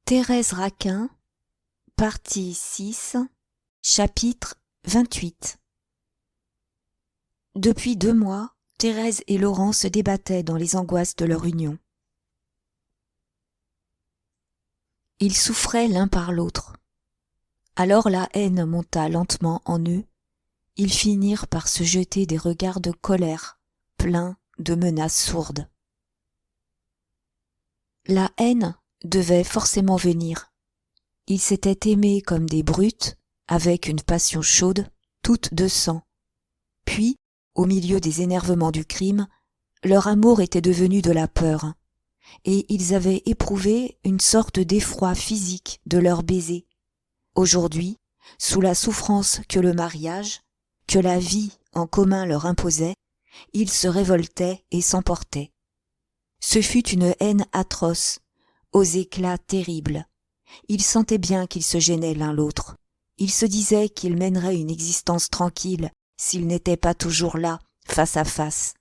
Thérèse Raquin, partie 6, chapitre 28. Depuis 2 mois, Thérèse et Laurent se débattaient dans les angoisses de leur union. Ils souffraient l'un par l'autre. Alors la haine monta lentement en eux. Ils finirent par se jeter des regards de colère, pleins de menaces sourdes. La haine devait forcément venir. Ils s'étaient aimés comme des brutes, avec une passion chaude, toute de sang. Puis, au milieu des énervements du crime, leur amour était devenu de la peur, et ils avaient éprouvé une sorte d'effroi physique de leur baiser. Aujourd'hui, sous la souffrance que le mariage, que la vie en commun leur imposait, ils se révoltaient et s'emportaient. Ce fut une haine atroce, aux éclats terribles. Ils sentaient bien qu'ils se gênaient l'un l'autre. Ils se disaient qu'ils mèneraient une existence tranquille s'ils n'étaient pas toujours là, face à face.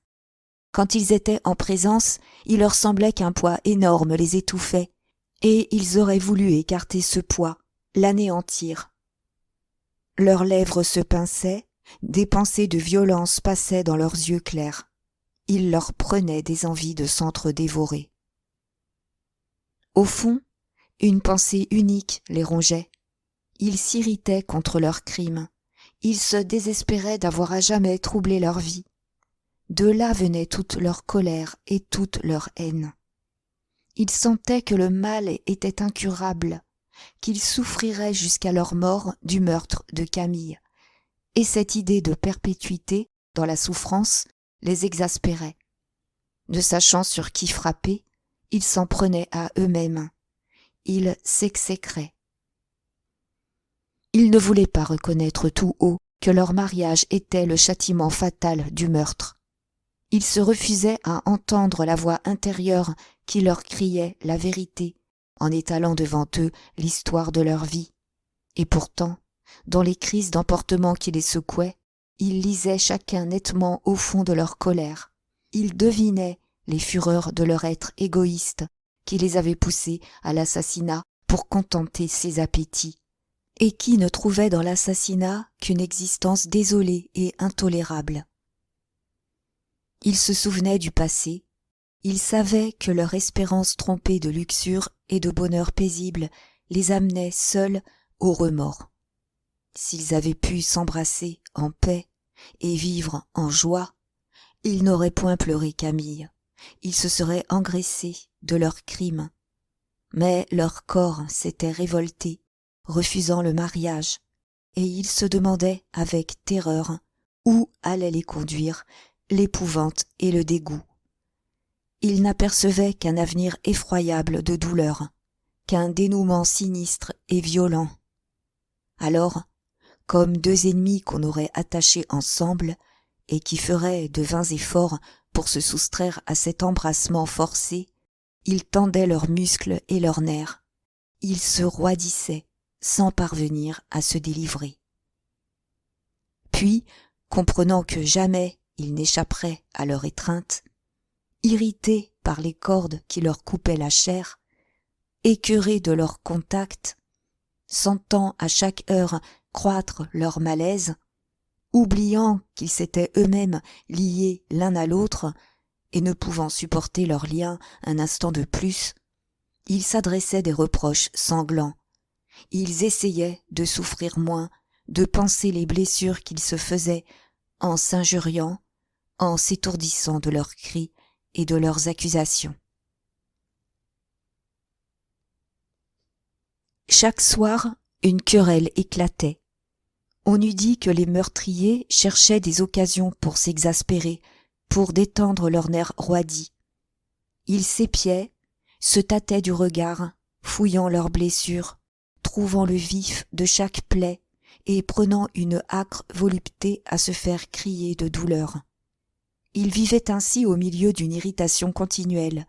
Quand ils étaient en présence, il leur semblait qu'un poids énorme les étouffait, et ils auraient voulu écarter ce poids, l'anéantir. Leurs lèvres se pinçaient, des pensées de violence passaient dans leurs yeux clairs. Il leur prenait des envies de s'entre-dévorer. Au fond, une pensée unique les rongeait. Ils s'irritaient contre leurs crimes. Ils se désespéraient d'avoir à jamais troublé leur vie. De là venait toute leur colère et toute leur haine. Ils sentaient que le mal était incurable, qu'ils souffriraient jusqu'à leur mort du meurtre de Camille. Et cette idée de perpétuité dans la souffrance les exaspérait. Ne sachant sur qui frapper, ils s'en prenaient à eux-mêmes. Ils s'exécraient. Ils ne voulaient pas reconnaître tout haut que leur mariage était le châtiment fatal du meurtre. Ils se refusaient à entendre la voix intérieure qui leur criait la vérité en étalant devant eux l'histoire de leur vie. Et pourtant, dans les crises d'emportement qui les secouaient, ils lisaient chacun nettement au fond de leur colère. Ils devinaient les fureurs de leur être égoïste qui les avait poussés à l'assassinat pour contenter ses appétits, et qui ne trouvait dans l'assassinat qu'une existence désolée et intolérable. Ils se souvenaient du passé, ils savaient que leur espérance trompée de luxure et de bonheur paisible les amenait seuls au remords. S'ils avaient pu s'embrasser en paix et vivre en joie, ils n'auraient point pleuré Camille. Ils se seraient engraissés de leurs crimes. Mais leur corps s'était révolté, refusant le mariage, et ils se demandaient avec terreur où allaient les conduire l'épouvante et le dégoût. Ils n'apercevaient qu'un avenir effroyable de douleur, qu'un dénouement sinistre et violent. Alors, comme 2 ennemis qu'on aurait attachés ensemble et qui feraient de vains efforts pour se soustraire à cet embrassement forcé, ils tendaient leurs muscles et leurs nerfs. Ils se roidissaient sans parvenir à se délivrer. Puis, comprenant que jamais ils n'échapperaient à leur étreinte, irrités par les cordes qui leur coupaient la chair, écœurés de leur contact, sentant à chaque heure croître leur malaise, oubliant qu'ils s'étaient eux-mêmes liés l'un à l'autre et ne pouvant supporter leur lien un instant de plus, ils s'adressaient des reproches sanglants. Ils essayaient de souffrir moins, de panser les blessures qu'ils se faisaient en s'injuriant, en s'étourdissant de leurs cris et de leurs accusations. Chaque soir, une querelle éclatait. On eût dit que les meurtriers cherchaient des occasions pour s'exaspérer, pour détendre leurs nerfs roidis. Ils s'épiaient, se tâtaient du regard, fouillant leurs blessures, trouvant le vif de chaque plaie et prenant une âcre volupté à se faire crier de douleur. Ils vivaient ainsi au milieu d'une irritation continuelle,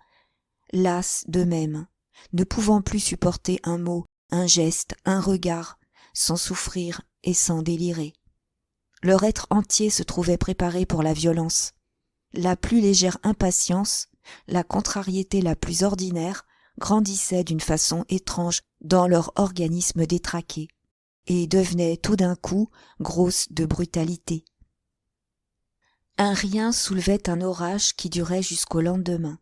las d'eux-mêmes, ne pouvant plus supporter un mot, un geste, un regard, sans souffrir et sans délirer. Leur être entier se trouvait préparé pour la violence. La plus légère impatience, la contrariété la plus ordinaire, grandissaient d'une façon étrange dans leur organisme détraqué et devenaient tout d'un coup grosses de brutalité. Un rien soulevait un orage qui durait jusqu'au lendemain.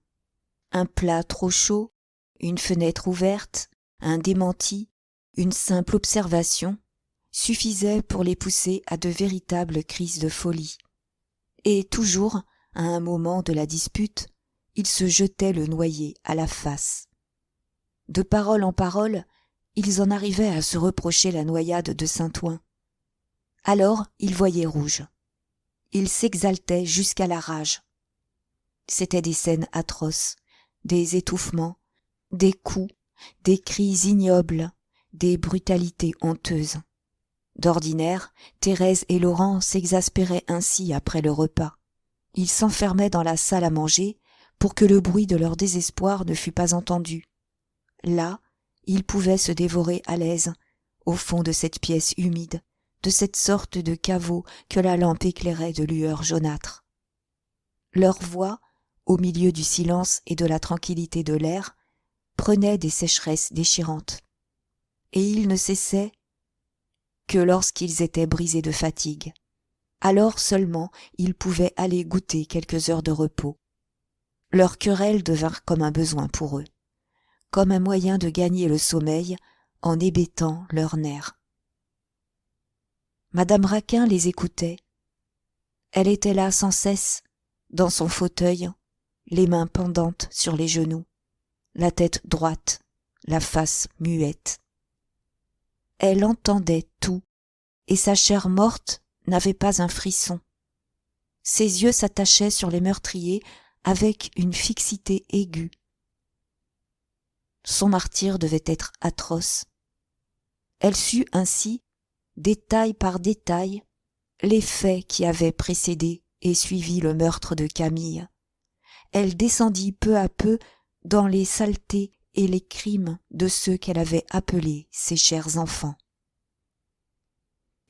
Un plat trop chaud, une fenêtre ouverte, un démenti, une simple observation suffisaient pour les pousser à de véritables crises de folie. Et toujours, à un moment de la dispute, ils se jetaient le noyer à la face. De parole en parole, ils en arrivaient à se reprocher la noyade de Saint-Ouen. Alors ils voyaient rouge. Ils s'exaltaient jusqu'à la rage. C'étaient des scènes atroces, des étouffements, des coups, des cris ignobles, des brutalités honteuses. D'ordinaire, Thérèse et Laurent s'exaspéraient ainsi après le repas. Ils s'enfermaient dans la salle à manger pour que le bruit de leur désespoir ne fût pas entendu. Là, ils pouvaient se dévorer à l'aise, au fond de cette pièce humide, de cette sorte de caveau que la lampe éclairait de lueurs jaunâtres. Leur voix, au milieu du silence et de la tranquillité de l'air, prenait des sécheresses déchirantes. Et ils ne cessaient que lorsqu'ils étaient brisés de fatigue. Alors seulement ils pouvaient aller goûter quelques heures de repos. Leurs querelles devinrent comme un besoin pour eux, comme un moyen de gagner le sommeil en hébétant leurs nerfs. Madame Raquin les écoutait. Elle était là sans cesse, dans son fauteuil, les mains pendantes sur les genoux, la tête droite, la face muette. Elle entendait tout, et sa chair morte n'avait pas un frisson. Ses yeux s'attachaient sur les meurtriers avec une fixité aiguë. Son martyre devait être atroce. Elle sut ainsi, détail par détail, les faits qui avaient précédé et suivi le meurtre de Camille. Elle descendit peu à peu dans les saletés et les crimes de ceux qu'elle avait appelés ses chers enfants.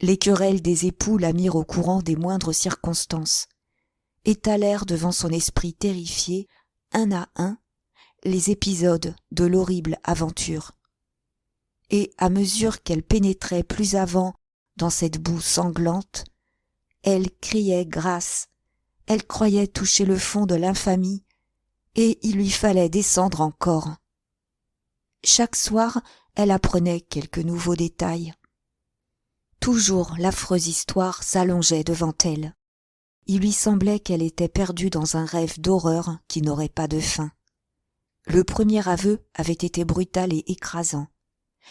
Les querelles des époux la mirent au courant des moindres circonstances, étalèrent devant son esprit terrifié, un à un, les épisodes de l'horrible aventure. Et à mesure qu'elle pénétrait plus avant dans cette boue sanglante, elle criait grâce, elle croyait toucher le fond de l'infamie, et il lui fallait descendre encore. Chaque soir, elle apprenait quelques nouveaux détails. Toujours l'affreuse histoire s'allongeait devant elle. Il lui semblait qu'elle était perdue dans un rêve d'horreur qui n'aurait pas de fin. Le premier aveu avait été brutal et écrasant,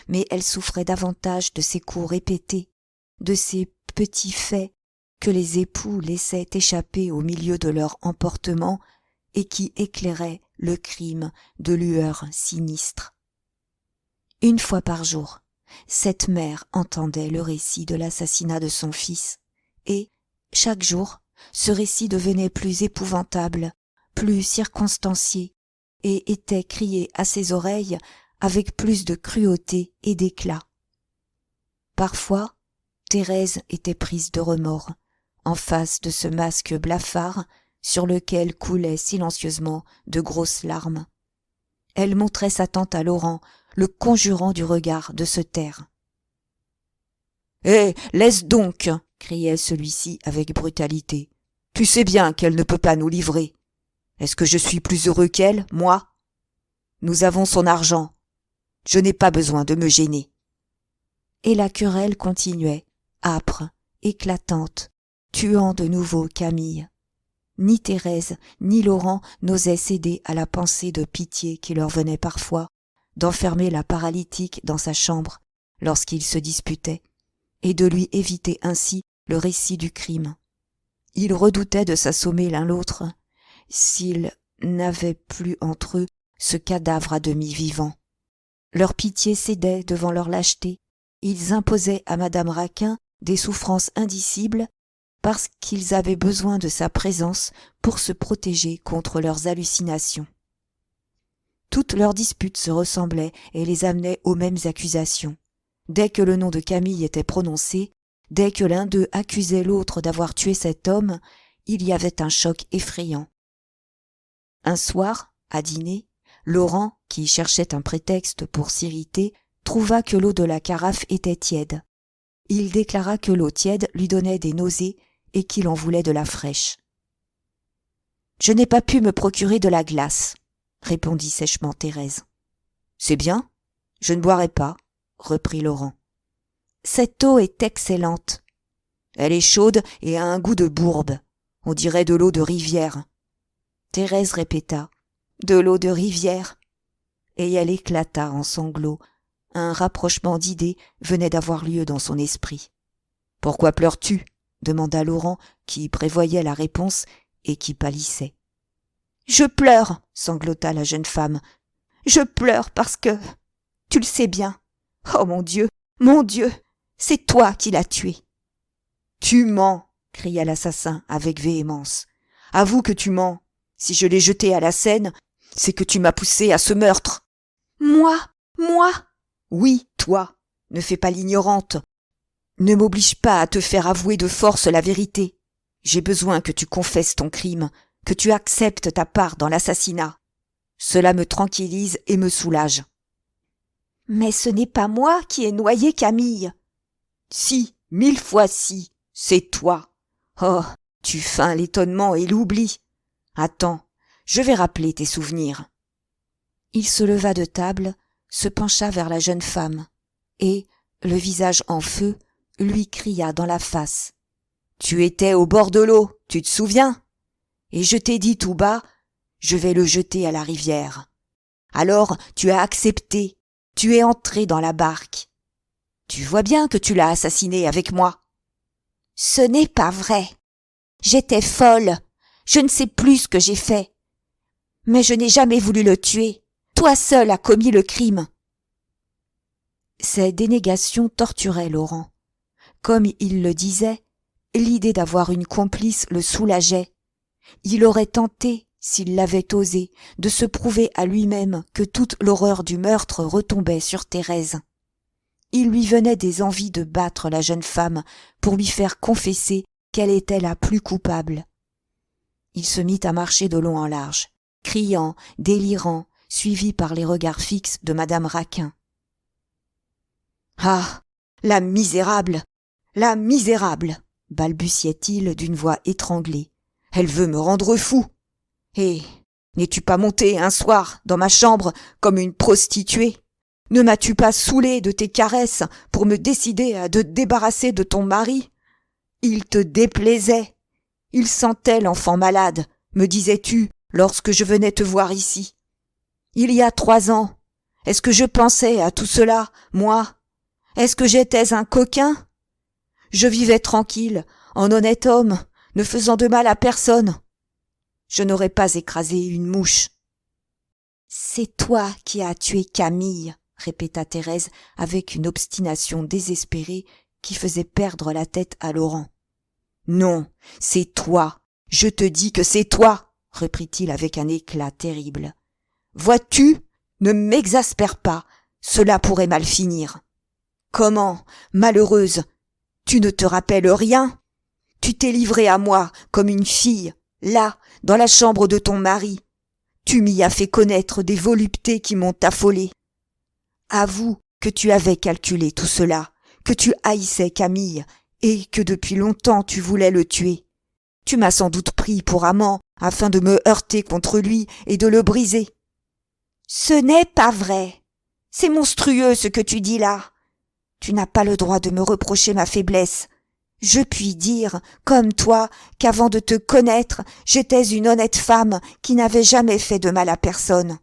mais elle souffrait davantage de ces coups répétés, de ces petits faits que les époux laissaient échapper au milieu de leur emportement et qui éclairaient le crime de lueurs sinistres. Une fois par jour, cette mère entendait le récit de l'assassinat de son fils, et, chaque jour, ce récit devenait plus épouvantable, plus circonstancié, et était crié à ses oreilles avec plus de cruauté et d'éclat. Parfois, Thérèse était prise de remords, en face de ce masque blafard sur lequel coulaient silencieusement de grosses larmes. Elle montrait sa tante à Laurent, le conjurant du regard de se taire. « Hé, laisse donc !» criait celui-ci avec brutalité. « Tu sais bien qu'elle ne peut pas nous livrer. Est-ce que je suis plus heureux qu'elle, moi ? Nous avons son argent. Je n'ai pas besoin de me gêner. » Et la querelle continuait, âpre, éclatante, tuant de nouveau Camille. Ni Thérèse, ni Laurent n'osaient céder à la pensée de pitié qui leur venait parfois, d'enfermer la paralytique dans sa chambre lorsqu'ils se disputaient, et de lui éviter ainsi le récit du crime. Ils redoutaient de s'assommer l'un l'autre, s'ils n'avaient plus entre eux ce cadavre à demi vivant. Leur pitié cédait devant leur lâcheté, ils imposaient à madame Raquin des souffrances indicibles parce qu'ils avaient besoin de sa présence pour se protéger contre leurs hallucinations. Toutes leurs disputes se ressemblaient et les amenaient aux mêmes accusations. Dès que le nom de Camille était prononcé, dès que l'un d'eux accusait l'autre d'avoir tué cet homme, il y avait un choc effrayant. Un soir, à dîner, Laurent, qui cherchait un prétexte pour s'irriter, trouva que l'eau de la carafe était tiède. Il déclara que l'eau tiède lui donnait des nausées et qu'il en voulait de la fraîche. « Je n'ai pas pu me procurer de la glace, » répondit sèchement Thérèse. « C'est bien, je ne boirai pas, » reprit Laurent. « Cette eau est excellente. Elle est chaude et a un goût de bourbe. On dirait de l'eau de rivière. » Thérèse répéta « De l'eau de rivière » et elle éclata en sanglots. Un rapprochement d'idées venait d'avoir lieu dans son esprit. « Pourquoi pleures-tu » demanda Laurent, qui prévoyait la réponse et qui pâlissait. « Je pleure » sanglota la jeune femme. « Je pleure parce que... Tu le sais bien. Oh mon Dieu, c'est toi qui l'as tué. »« Tu mens » cria l'assassin avec véhémence. « Avoue que tu mens. Si je l'ai jeté à la Seine, c'est que tu m'as poussé à ce meurtre. »« Moi ! Oui, toi. Ne fais pas l'ignorante. Ne m'oblige pas à te faire avouer de force la vérité. J'ai besoin que tu confesses ton crime, que tu acceptes ta part dans l'assassinat. Cela me tranquillise et me soulage. »« Mais ce n'est pas moi qui ai noyé Camille. »« Si, 1000 fois si, c'est toi. Oh, tu feins l'étonnement et l'oubli. Attends, je vais rappeler tes souvenirs. » Il se leva de table, se pencha vers la jeune femme et, le visage en feu, lui cria dans la face. « Tu étais au bord de l'eau, tu te souviens ? Et je t'ai dit tout bas, je vais le jeter à la rivière. Alors tu as accepté, tu es entré dans la barque. Tu vois bien que tu l'as assassiné avec moi. »« Ce n'est pas vrai. J'étais folle, je ne sais plus ce que j'ai fait. Mais je n'ai jamais voulu le tuer. Toi seul as commis le crime. » Ces dénégations torturaient Laurent. Comme il le disait, l'idée d'avoir une complice le soulageait. Il aurait tenté, s'il l'avait osé, de se prouver à lui-même que toute l'horreur du meurtre retombait sur Thérèse. Il lui venait des envies de battre la jeune femme pour lui faire confesser qu'elle était la plus coupable. Il se mit à marcher de long en large, criant, délirant, suivi par les regards fixes de madame Raquin. « Ah, la misérable, balbutiait-il d'une voix étranglée. Elle veut me rendre fou. Et n'es-tu pas monté un soir dans ma chambre comme une prostituée? Ne m'as-tu pas saoulé de tes caresses pour me décider à te débarrasser de ton mari? Il te déplaisait. Il sentait l'enfant malade, me disais-tu, lorsque je venais te voir ici. Il y a 3 ans, est-ce que je pensais à tout cela, moi? Est-ce que j'étais un coquin? Je vivais tranquille, en honnête homme, ne faisant de mal à personne. Je n'aurais pas écrasé une mouche. »« C'est toi qui as tué Camille, » répéta Thérèse avec une obstination désespérée qui faisait perdre la tête à Laurent. « Non, c'est toi, je te dis que c'est toi, » reprit-il avec un éclat terrible. « Vois-tu, ne m'exaspère pas, cela pourrait mal finir. Comment, malheureuse, tu ne te rappelles rien? Tu t'es livrée à moi comme une fille, là, dans la chambre de ton mari. Tu m'y as fait connaître des voluptés qui m'ont affolée. Avoue que tu avais calculé tout cela, que tu haïssais Camille et que depuis longtemps tu voulais le tuer. Tu m'as sans doute pris pour amant afin de me heurter contre lui et de le briser. »« Ce n'est pas vrai. C'est monstrueux ce que tu dis là. Tu n'as pas le droit de me reprocher ma faiblesse. Je puis dire, comme toi, qu'avant de te connaître, j'étais une honnête femme qui n'avait jamais fait de mal à personne.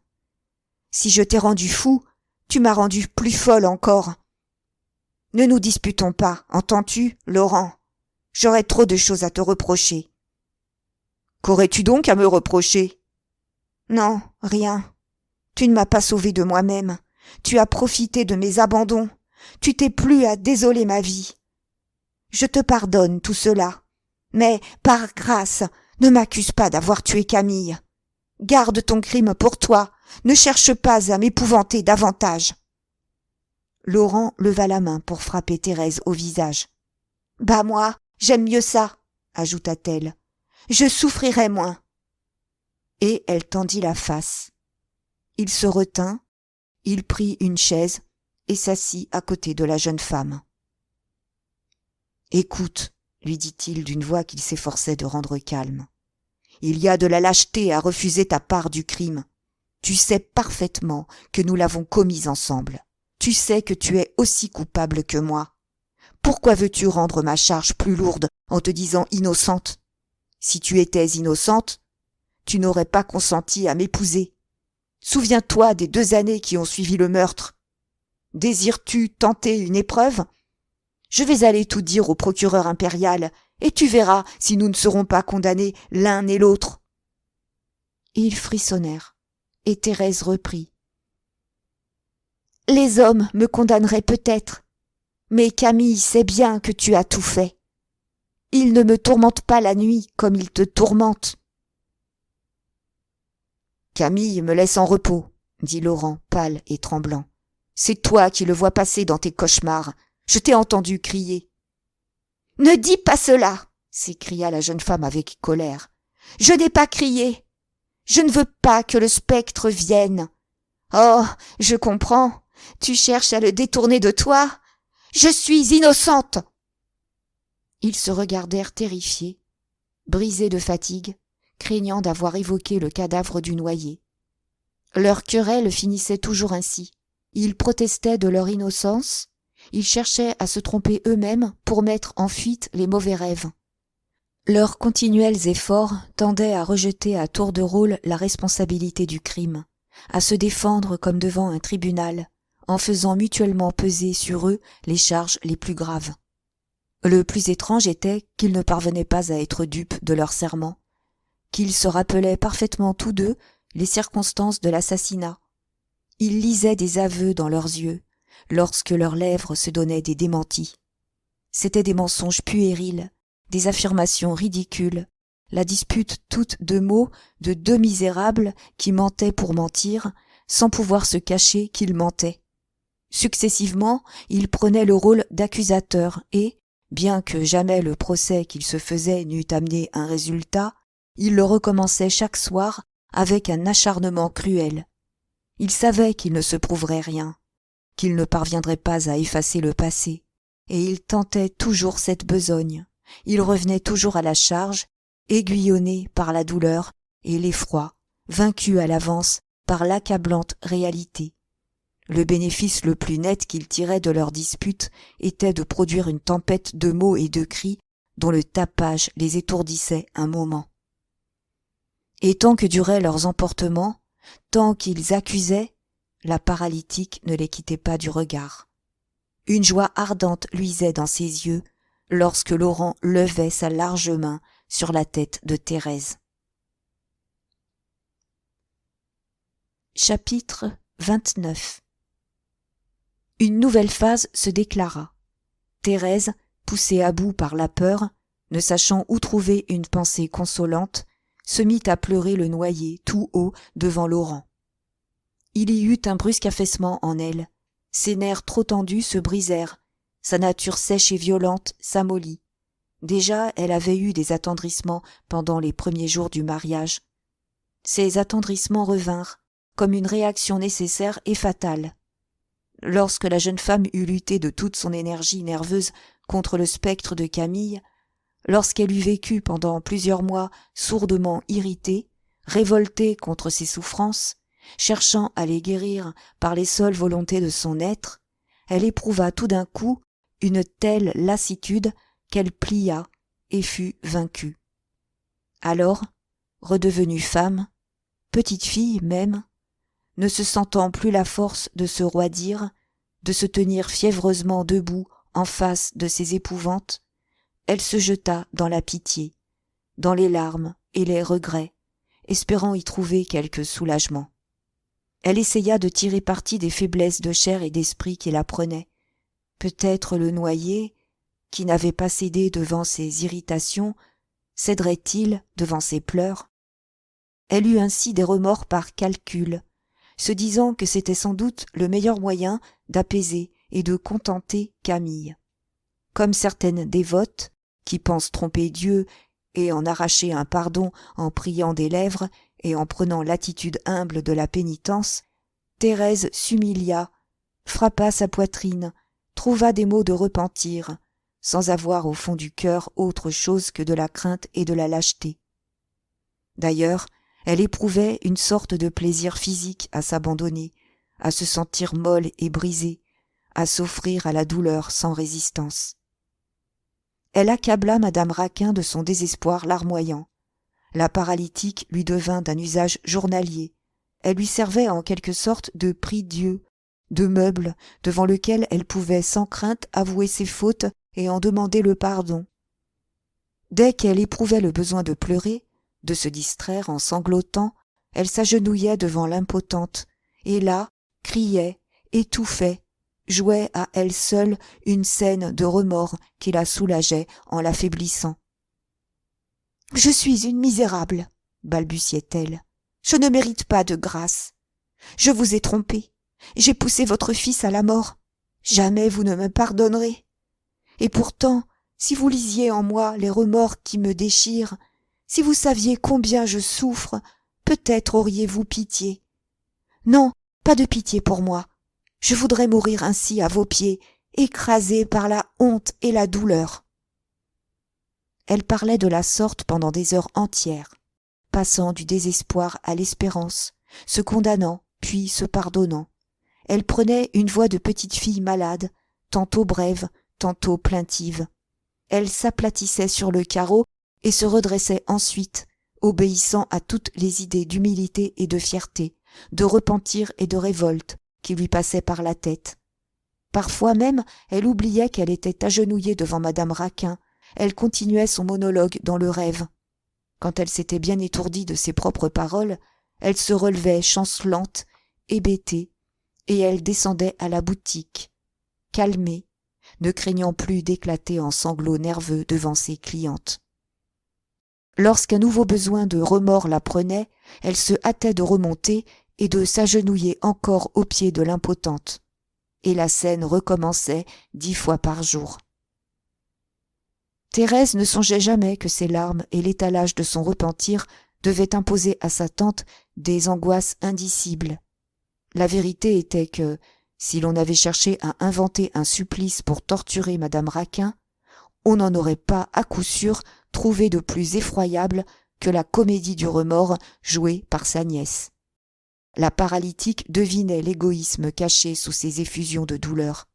Si je t'ai rendu fou, tu m'as rendu plus folle encore. Ne nous disputons pas, entends-tu, Laurent? J'aurais trop de choses à te reprocher. »« Qu'aurais-tu donc à me reprocher? »« Non, rien. Tu ne m'as pas sauvé de moi-même. Tu as profité de mes abandons. Tu t'es plu à désoler ma vie. Je te pardonne tout cela. Mais, par grâce, ne m'accuse pas d'avoir tué Camille. Garde ton crime pour toi. Ne cherche pas à m'épouvanter davantage. » Laurent leva la main pour frapper Thérèse au visage. « Bah moi, j'aime mieux ça, » ajouta-t-elle. « Je souffrirai moins. » Et elle tendit la face. Il se retint, il prit une chaise et s'assit à côté de la jeune femme. « Écoute, lui dit-il d'une voix qu'il s'efforçait de rendre calme. Il y a de la lâcheté à refuser ta part du crime. Tu sais parfaitement que nous l'avons commise ensemble. Tu sais que tu es aussi coupable que moi. Pourquoi veux-tu rendre ma charge plus lourde en te disant innocente? Si tu étais innocente, tu n'aurais pas consenti à m'épouser. Souviens-toi des 2 années qui ont suivi le meurtre. Désires-tu tenter une épreuve? Je vais aller tout dire au procureur impérial, et tu verras si nous ne serons pas condamnés l'un et l'autre. » Ils frissonnèrent, et Thérèse reprit. « Les hommes me condamneraient peut-être, mais Camille sait bien que tu as tout fait. Il ne me tourmente pas la nuit comme il te tourmente. » « Camille me laisse en repos, » dit Laurent, pâle et tremblant. « C'est toi qui le vois passer dans tes cauchemars. Je t'ai entendu crier. »« Ne dis pas cela !» s'écria la jeune femme avec colère. « Je n'ai pas crié. Je ne veux pas que le spectre vienne. Oh, je comprends. Tu cherches à le détourner de toi. Je suis innocente !» Ils se regardèrent terrifiés, brisés de fatigue, craignant d'avoir évoqué le cadavre du noyé. Leur querelle finissait toujours ainsi. Ils protestaient de leur innocence, ils cherchaient à se tromper eux-mêmes pour mettre en fuite les mauvais rêves. Leurs continuels efforts tendaient à rejeter à tour de rôle la responsabilité du crime, à se défendre comme devant un tribunal, en faisant mutuellement peser sur eux les charges les plus graves. Le plus étrange était qu'ils ne parvenaient pas à être dupes de leur serment, qu'ils se rappelaient parfaitement tous deux les circonstances de l'assassinat. Ils lisaient des aveux dans leurs yeux, lorsque leurs lèvres se donnaient des démentis. C'étaient des mensonges puérils, des affirmations ridicules, la dispute toute de mots de 2 misérables qui mentaient pour mentir, sans pouvoir se cacher qu'ils mentaient. Successivement, ils prenaient le rôle d'accusateurs et, bien que jamais le procès qu'ils se faisaient n'eût amené un résultat, ils le recommençaient chaque soir avec un acharnement cruel. Ils savaient qu'il ne se prouverait rien, qu'ils ne parviendraient pas à effacer le passé, et ils tentaient toujours cette besogne. Ils revenaient toujours à la charge, aiguillonnés par la douleur et l'effroi, vaincus à l'avance par l'accablante réalité. Le bénéfice le plus net qu'ils tiraient de leur dispute était de produire une tempête de mots et de cris dont le tapage les étourdissait un moment. Et tant que duraient leurs emportements, tant qu'ils accusaient, la paralytique ne les quittait pas du regard. Une joie ardente luisait dans ses yeux lorsque Laurent levait sa large main sur la tête de Thérèse. Chapitre 29. Une nouvelle phase se déclara. Thérèse, poussée à bout par la peur, ne sachant où trouver une pensée consolante, se mit à pleurer le noyé tout haut devant Laurent. Il y eut un brusque affaissement en elle. Ses nerfs trop tendus se brisèrent. Sa nature sèche et violente s'amollit. Déjà, elle avait eu des attendrissements pendant les premiers jours du mariage. Ces attendrissements revinrent, comme une réaction nécessaire et fatale. Lorsque la jeune femme eut lutté de toute son énergie nerveuse contre le spectre de Camille, lorsqu'elle eut vécu pendant plusieurs mois sourdement irritée, révoltée contre ses souffrances, cherchant à les guérir par les seules volontés de son être, elle éprouva tout d'un coup une telle lassitude qu'elle plia et fut vaincue. Alors, redevenue femme, petite fille même, ne se sentant plus la force de se roidir, de se tenir fiévreusement debout en face de ses épouvantes, elle se jeta dans la pitié, dans les larmes et les regrets, espérant y trouver quelque soulagement. Elle essaya de tirer parti des faiblesses de chair et d'esprit qui la prenaient. Peut-être le noyé, qui n'avait pas cédé devant ses irritations, céderait-il devant ses pleurs? Elle eut ainsi des remords par calcul, se disant que c'était sans doute le meilleur moyen d'apaiser et de contenter Camille. Comme certaines dévotes, qui pensent tromper Dieu et en arracher un pardon en priant des lèvres et en prenant l'attitude humble de la pénitence, Thérèse s'humilia, frappa sa poitrine, trouva des mots de repentir, sans avoir au fond du cœur autre chose que de la crainte et de la lâcheté. D'ailleurs, elle éprouvait une sorte de plaisir physique à s'abandonner, à se sentir molle et brisée, à s'offrir à la douleur sans résistance. Elle accabla madame Raquin de son désespoir larmoyant. La paralytique lui devint d'un usage journalier. Elle lui servait en quelque sorte de prie-dieu, de meuble devant lequel elle pouvait sans crainte avouer ses fautes et en demander le pardon. Dès qu'elle éprouvait le besoin de pleurer, de se distraire en sanglotant, elle s'agenouillait devant l'impotente, et là, criait, étouffait, jouait à elle seule une scène de remords qui la soulageait en l'affaiblissant. « Je suis une misérable, balbutiait-elle. Je ne mérite pas de grâce. Je vous ai trompé. J'ai poussé votre fils à la mort. Jamais vous ne me pardonnerez. Et pourtant, si vous lisiez en moi les remords qui me déchirent, si vous saviez combien je souffre, peut-être auriez-vous pitié. Non, pas de pitié pour moi. Je voudrais mourir ainsi à vos pieds, écrasée par la honte et la douleur. » Elle parlait de la sorte pendant des heures entières, passant du désespoir à l'espérance, se condamnant, puis se pardonnant. Elle prenait une voix de petite fille malade, tantôt brève, tantôt plaintive. Elle s'aplatissait sur le carreau et se redressait ensuite, obéissant à toutes les idées d'humilité et de fierté, de repentir et de révolte qui lui passaient par la tête. Parfois même, elle oubliait qu'elle était agenouillée devant madame Raquin. Elle continuait son monologue dans le rêve. Quand elle s'était bien étourdie de ses propres paroles, elle se relevait chancelante, hébétée, et elle descendait à la boutique, calmée, ne craignant plus d'éclater en sanglots nerveux devant ses clientes. Lorsqu'un nouveau besoin de remords la prenait, elle se hâtait de remonter et de s'agenouiller encore aux pieds de l'impotente. Et la scène recommençait 10 fois par jour. Thérèse ne songeait jamais que ses larmes et l'étalage de son repentir devaient imposer à sa tante des angoisses indicibles. La vérité était que, si l'on avait cherché à inventer un supplice pour torturer madame Raquin, on n'en aurait pas, à coup sûr, trouvé de plus effroyable que la comédie du remords jouée par sa nièce. La paralytique devinait l'égoïsme caché sous ces effusions de douleur.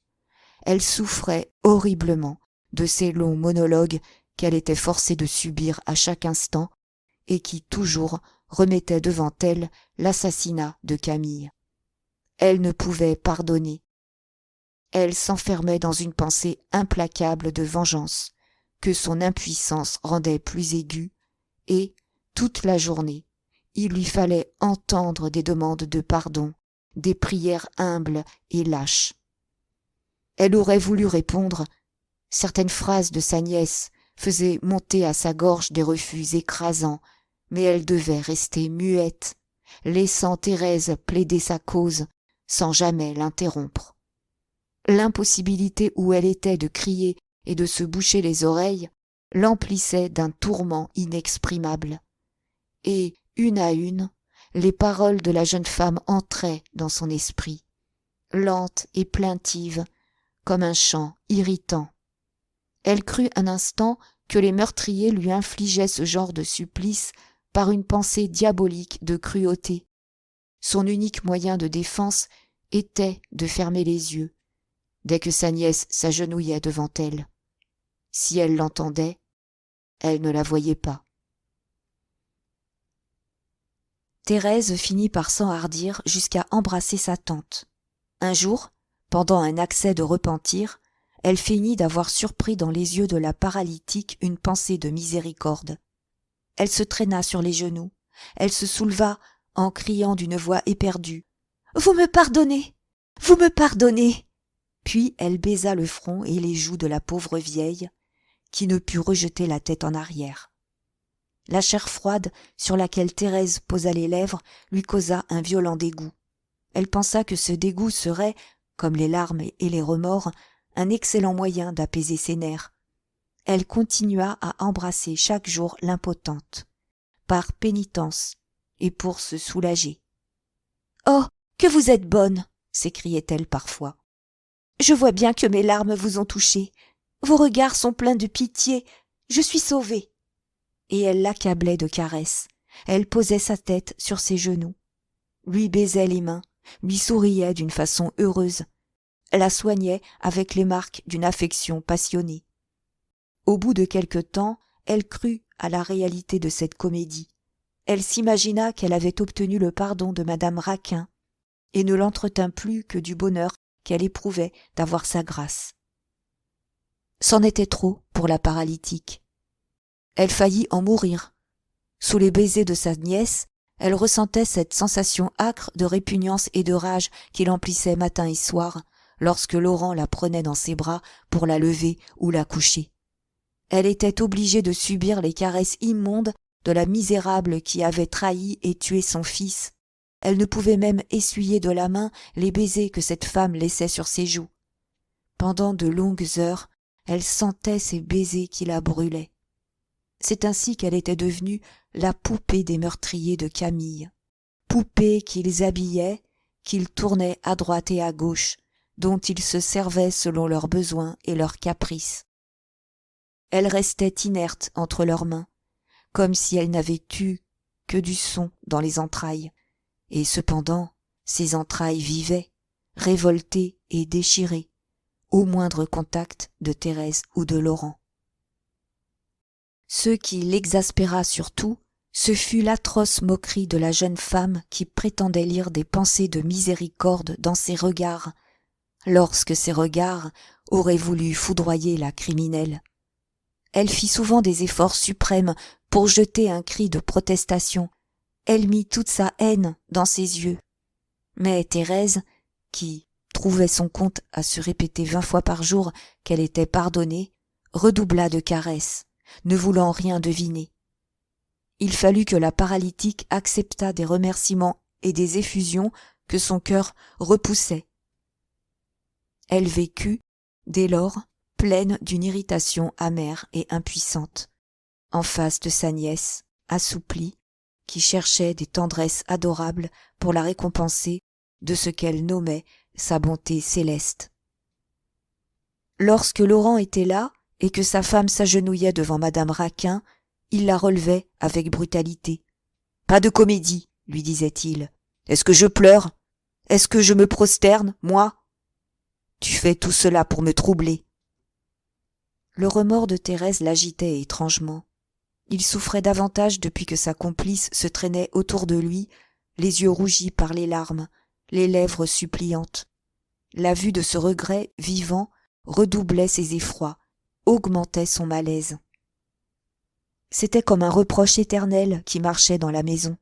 Elle souffrait horriblement de ces longs monologues qu'elle était forcée de subir à chaque instant et qui toujours remettaient devant elle l'assassinat de Camille. Elle ne pouvait pardonner. Elle s'enfermait dans une pensée implacable de vengeance que son impuissance rendait plus aiguë et, toute la journée, il lui fallait entendre des demandes de pardon, des prières humbles et lâches. Elle aurait voulu répondre. Certaines phrases de sa nièce faisaient monter à sa gorge des refus écrasants, mais elle devait rester muette, laissant Thérèse plaider sa cause sans jamais l'interrompre. L'impossibilité où elle était de crier et de se boucher les oreilles l'emplissait d'un tourment inexprimable. Et, une à une, les paroles de la jeune femme entraient dans son esprit, lentes et plaintives, comme un chant irritant. Elle crut un instant que les meurtriers lui infligeaient ce genre de supplice par une pensée diabolique de cruauté. Son unique moyen de défense était de fermer les yeux, dès que sa nièce s'agenouillait devant elle. Si elle l'entendait, elle ne la voyait pas. Thérèse finit par s'enhardir jusqu'à embrasser sa tante. Un jour, pendant un accès de repentir, elle feignit d'avoir surpris dans les yeux de la paralytique une pensée de miséricorde. Elle se traîna sur les genoux, elle se souleva en criant d'une voix éperdue. « Vous me pardonnez! Vous me pardonnez !» Puis elle baisa le front et les joues de la pauvre vieille, qui ne put rejeter la tête en arrière. La chair froide sur laquelle Thérèse posa les lèvres lui causa un violent dégoût. Elle pensa que ce dégoût serait, comme les larmes et les remords, un excellent moyen d'apaiser ses nerfs. Elle continua à embrasser chaque jour l'impotente, par pénitence et pour se soulager. « Oh, Que vous êtes bonne, s'écriait-elle parfois. Je vois bien que mes larmes vous ont touché. Vos regards sont pleins de pitié. Je suis sauvée. Et elle l'accablait de caresses. Elle posait sa tête sur ses genoux, lui baisait les mains, lui souriait d'une façon heureuse, la soignait avec les marques d'une affection passionnée. Au bout de quelque temps, elle crut à la réalité de cette comédie. Elle s'imagina qu'elle avait obtenu le pardon de madame Raquin et ne l'entretint plus que du bonheur qu'elle éprouvait d'avoir sa grâce. C'en était trop pour la paralytique. Elle faillit en mourir. Sous les baisers de sa nièce, elle ressentait cette sensation âcre de répugnance et de rage qui l'emplissait matin et soir, lorsque Laurent la prenait dans ses bras pour la lever ou la coucher. Elle était obligée de subir les caresses immondes de la misérable qui avait trahi et tué son fils. Elle ne pouvait même essuyer de la main les baisers que cette femme laissait sur ses joues. Pendant de longues heures, elle sentait ces baisers qui la brûlaient. C'est ainsi qu'elle était devenue la poupée des meurtriers de Camille, poupée qu'ils habillaient, qu'ils tournaient à droite et à gauche, dont ils se servaient selon leurs besoins et leurs caprices. Elle restait inerte entre leurs mains, comme si elle n'avait eu que du son dans les entrailles, et cependant ces entrailles vivaient, révoltées et déchirées, au moindre contact de Thérèse ou de Laurent. Ce qui l'exaspéra surtout, ce fut l'atroce moquerie de la jeune femme qui prétendait lire des pensées de miséricorde dans ses regards, lorsque ces regards auraient voulu foudroyer la criminelle. Elle fit souvent des efforts suprêmes pour jeter un cri de protestation. Elle mit toute sa haine dans ses yeux. Mais Thérèse, qui trouvait son compte à se répéter 20 fois par jour qu'elle était pardonnée, redoubla de caresses, ne voulant rien deviner. Il fallut que la paralytique acceptât des remerciements et des effusions que son cœur repoussait. Elle vécut, dès lors, pleine d'une irritation amère et impuissante, en face de sa nièce, assouplie, qui cherchait des tendresses adorables pour la récompenser de ce qu'elle nommait sa bonté céleste. Lorsque Laurent était là, et que sa femme s'agenouillait devant madame Raquin, il la relevait avec brutalité. « Pas de comédie, lui disait-il. Est-ce que je pleure? Est-ce que je me prosterne, moi? Tu fais tout cela pour me troubler. » Le remords de Thérèse l'agitait étrangement. Il souffrait davantage depuis que sa complice se traînait autour de lui, les yeux rougis par les larmes, les lèvres suppliantes. La vue de ce regret vivant redoublait ses effrois, augmentait son malaise. C'était comme un reproche éternel qui marchait dans la maison.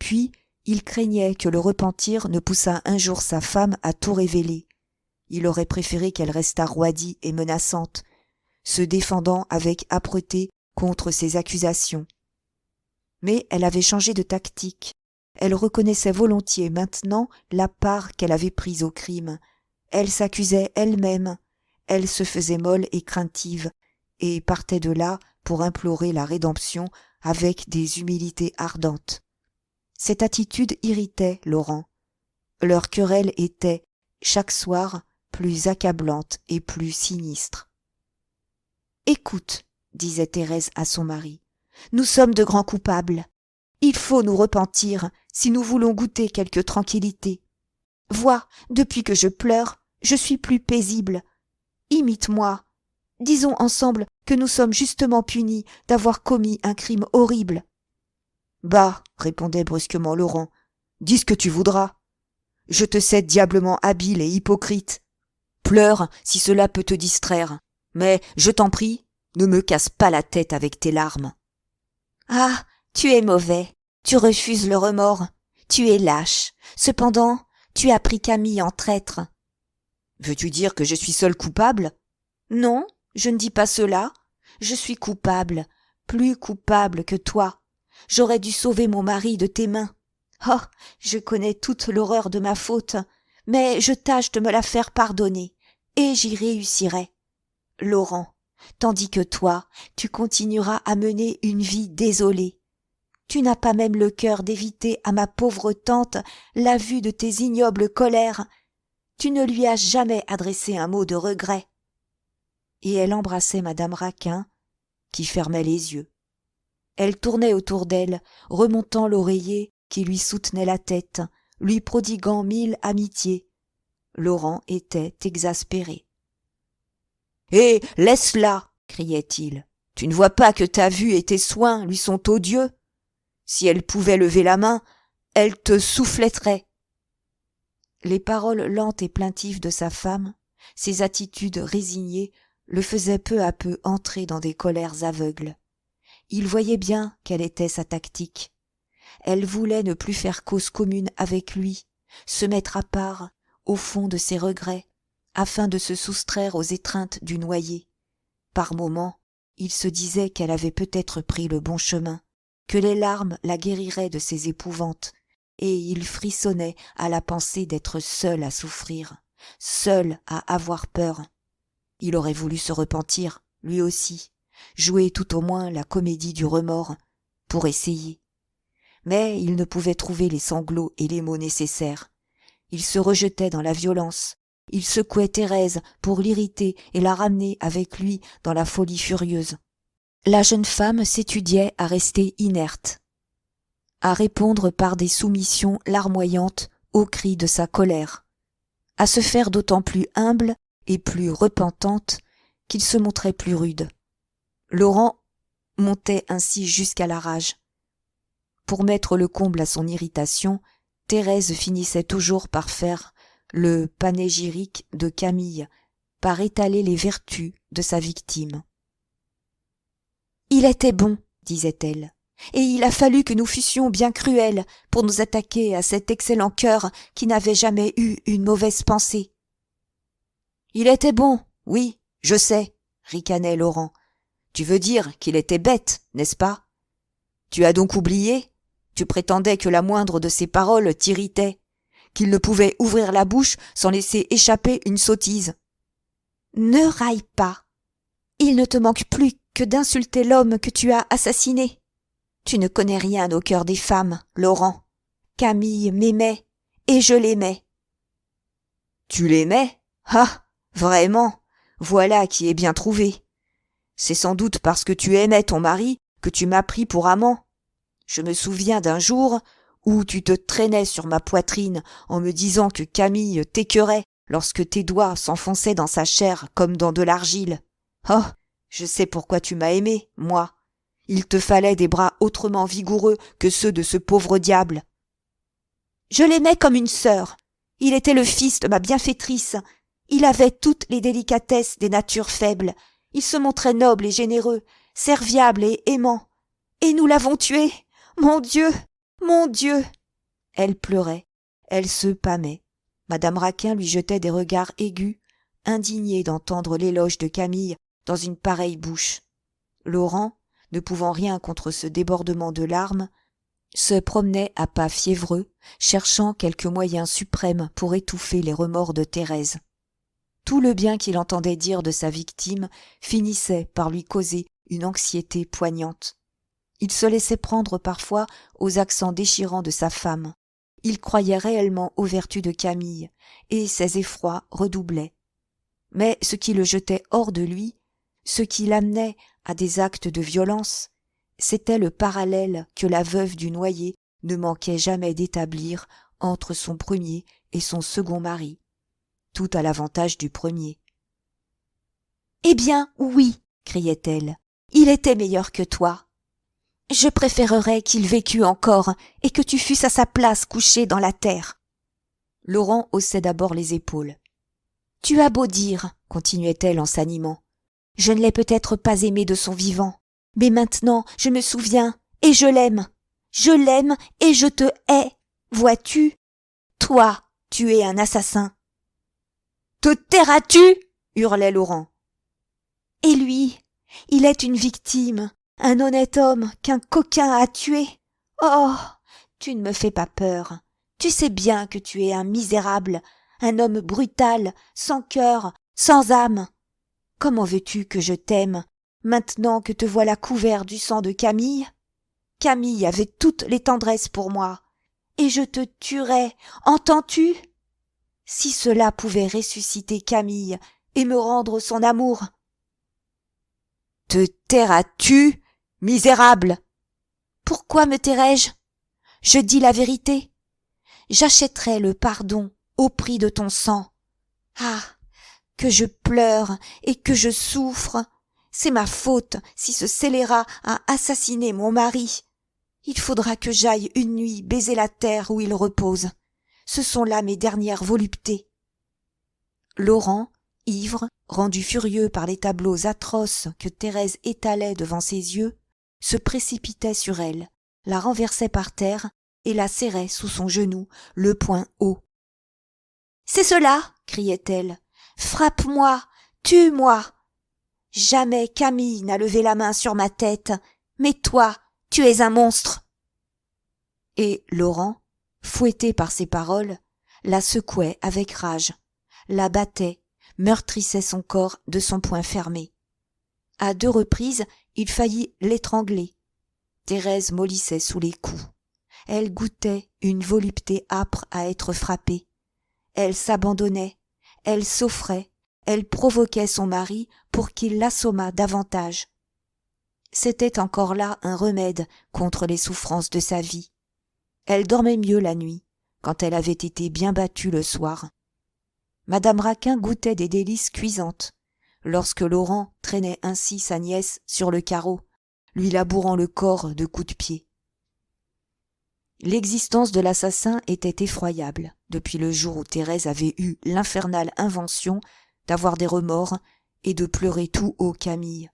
Puis, il craignait que le repentir ne poussât un jour sa femme à tout révéler. Il aurait préféré qu'elle restât roidie et menaçante, se défendant avec âpreté contre ses accusations. Mais elle avait changé de tactique. Elle reconnaissait volontiers maintenant la part qu'elle avait prise au crime. Elle s'accusait elle-même. Elle se faisait molle et craintive, et partait de là pour implorer la rédemption avec des humilités ardentes. Cette attitude irritait Laurent. Leur querelle était, chaque soir, plus accablante et plus sinistre. « Écoute, disait Thérèse à son mari, nous sommes de grands coupables. Il faut nous repentir si nous voulons goûter quelque tranquillité. Vois, depuis que je pleure, je suis plus paisible. Imite-moi. Disons ensemble que nous sommes justement punis d'avoir commis un crime horrible. »« Bah, répondait brusquement Laurent, dis ce que tu voudras. Je te sais diablement habile et hypocrite. Pleure si cela peut te distraire. Mais, je t'en prie, ne me casse pas la tête avec tes larmes. »« Ah, tu es mauvais. Tu refuses le remords. Tu es lâche. Cependant, tu as pris Camille en traître. »« Veux-tu dire que je suis seul coupable ? » ?»« Non, je ne dis pas cela. Je suis coupable, plus coupable que toi. J'aurais dû sauver mon mari de tes mains. Oh, je connais toute l'horreur de ma faute, mais je tâche de me la faire pardonner, et j'y réussirai. Laurent, tandis que toi, tu continueras à mener une vie désolée. Tu n'as pas même le cœur d'éviter à ma pauvre tante la vue de tes ignobles colères. Tu ne lui as jamais adressé un mot de regret. » Et elle embrassait madame Raquin, qui fermait les yeux. Elle tournait autour d'elle, remontant l'oreiller qui lui soutenait la tête, lui prodiguant 1000 amitiés. Laurent était exaspéré. « Eh, laisse-la » criait-il. « Tu ne vois pas que ta vue et tes soins lui sont odieux ? Si elle pouvait lever la main, elle te souffletterait. » Les paroles lentes et plaintives de sa femme, ses attitudes résignées, le faisaient peu à peu entrer dans des colères aveugles. Il voyait bien quelle était sa tactique. Elle voulait ne plus faire cause commune avec lui, se mettre à part, au fond de ses regrets, afin de se soustraire aux étreintes du noyer. Par moments, il se disait qu'elle avait peut-être pris le bon chemin, que les larmes la guériraient de ses épouvantes, et il frissonnait à la pensée d'être seul à souffrir, seul à avoir peur. Il aurait voulu se repentir, lui aussi, jouer tout au moins la comédie du remords, pour essayer. Mais il ne pouvait trouver les sanglots et les mots nécessaires. Il se rejetait dans la violence, il secouait Thérèse pour l'irriter et la ramener avec lui dans la folie furieuse. La jeune femme s'étudiait à rester inerte, à répondre par des soumissions larmoyantes aux cris de sa colère, à se faire d'autant plus humble et plus repentante qu'il se montrait plus rude. Laurent montait ainsi jusqu'à la rage. Pour mettre le comble à son irritation, Thérèse finissait toujours par faire le panégyrique de Camille, par étaler les vertus de sa victime. « Il était bon, disait-elle, et il a fallu que nous fussions bien cruels pour nous attaquer à cet excellent cœur qui n'avait jamais eu une mauvaise pensée. »« Il était bon, oui, je sais, » ricanait Laurent. « Tu veux dire qu'il était bête, n'est-ce pas ? Tu as donc oublié ? Tu prétendais que la moindre de ses paroles t'irritait, qu'il ne pouvait ouvrir la bouche sans laisser échapper une sottise. »« Ne raille pas. Il ne te manque plus que d'insulter l'homme que tu as assassiné. Tu ne connais rien au cœur des femmes, Laurent. Camille m'aimait, et je l'aimais. »« Tu l'aimais ? Ah, vraiment, voilà qui est bien trouvé. C'est sans doute parce que tu aimais ton mari que tu m'as pris pour amant. Je me souviens d'un jour où tu te traînais sur ma poitrine en me disant que Camille t'écœurait lorsque tes doigts s'enfonçaient dans sa chair comme dans de l'argile. Oh, je sais pourquoi tu m'as aimé, moi. Il te fallait des bras autrement vigoureux que ceux de ce pauvre diable. Je l'aimais comme une sœur. Il était le fils de ma bienfaitrice. Il avait toutes les délicatesses des natures faibles. Il se montrait noble et généreux, serviable et aimant. Et nous l'avons tué. Mon Dieu, mon Dieu !» Elle pleurait, elle se pâmait. Madame Raquin lui jetait des regards aigus, indignée d'entendre l'éloge de Camille dans une pareille bouche. Laurent, ne pouvant rien contre ce débordement de larmes, se promenait à pas fiévreux, cherchant quelque moyen suprême pour étouffer les remords de Thérèse. Tout le bien qu'il entendait dire de sa victime finissait par lui causer une anxiété poignante. Il se laissait prendre parfois aux accents déchirants de sa femme. Il croyait réellement aux vertus de Camille, et ses effrois redoublaient. Mais ce qui le jetait hors de lui, ce qui l'amenait à des actes de violence, c'était le parallèle que la veuve du noyé ne manquait jamais d'établir entre son premier et son second mari, tout à l'avantage du premier. « Eh bien, oui, criait-elle, il était meilleur que toi. Je préférerais qu'il vécût encore et que tu fusses à sa place couché dans la terre. » Laurent haussait d'abord les épaules. « Tu as beau dire, continuait-elle en s'animant, je ne l'ai peut-être pas aimé de son vivant, mais maintenant je me souviens et je l'aime. Je l'aime et je te hais, vois-tu ? Toi, tu es un assassin. »« Te tairas-tu » hurlait Laurent. « Et lui, il est une victime, un honnête homme qu'un coquin a tué. Oh, tu ne me fais pas peur. Tu sais bien que tu es un misérable, un homme brutal, sans cœur, sans âme. Comment veux-tu que je t'aime, maintenant que te voilà couvert du sang de Camille ? Camille avait toutes les tendresses pour moi. Et je te tuerais, entends-tu? Si cela pouvait ressusciter Camille et me rendre son amour. Te tairas-tu, misérable? Pourquoi me tairais-je? Je dis la vérité. J'achèterai le pardon au prix de ton sang. Ah, que je pleure et que je souffre. C'est ma faute si ce scélérat a assassiné mon mari. Il faudra que j'aille une nuit baiser la terre où il repose. Ce sont là mes dernières voluptés. Laurent, ivre, rendu furieux par les tableaux atroces que Thérèse étalait devant ses yeux, se précipitait sur elle, la renversait par terre et la serrait sous son genou, le poing haut. « C'est cela !» criait-elle. « Frappe-moi, tue-moi ! Jamais Camille n'a levé la main sur ma tête, mais toi, tu es un monstre !» Et Laurent, fouetté par ces paroles, la secouait avec rage, la battait, meurtrissait son corps de son poing fermé. À 2 reprises, il faillit l'étrangler. Thérèse mollissait sous les coups. Elle goûtait une volupté âpre à être frappée. Elle s'abandonnait, elle s'offrait, elle provoquait son mari pour qu'il l'assommât davantage. C'était encore là un remède contre les souffrances de sa vie. Elle dormait mieux la nuit, quand elle avait été bien battue le soir. Madame Raquin goûtait des délices cuisantes, lorsque Laurent traînait ainsi sa nièce sur le carreau, lui labourant le corps de coups de pied. L'existence de l'assassin était effroyable, depuis le jour où Thérèse avait eu l'infernale invention d'avoir des remords et de pleurer tout haut Camille.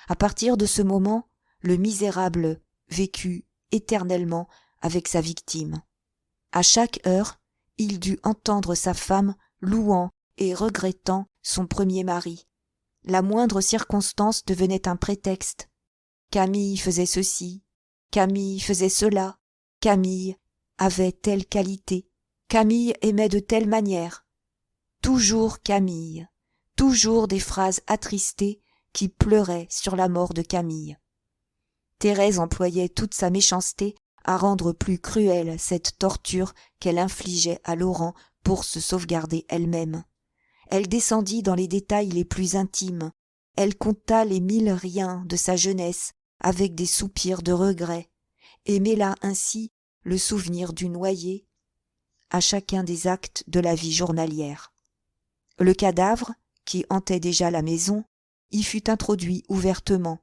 À partir de ce moment, le misérable vécut éternellement avec sa victime. À chaque heure, il dut entendre sa femme louant et regrettant son premier mari. La moindre circonstance devenait un prétexte. Camille faisait ceci, Camille faisait cela, Camille avait telle qualité, Camille aimait de telle manière. Toujours Camille, toujours des phrases attristées qui pleuraient sur la mort de Camille. Thérèse employait toute sa méchanceté à rendre plus cruelle cette torture qu'elle infligeait à Laurent pour se sauvegarder elle-même. Elle descendit dans les détails les plus intimes, elle compta les 1000 riens de sa jeunesse avec des soupirs de regret, et mêla ainsi le souvenir du noyé à chacun des actes de la vie journalière. Le cadavre, qui hantait déjà la maison, y fut introduit ouvertement.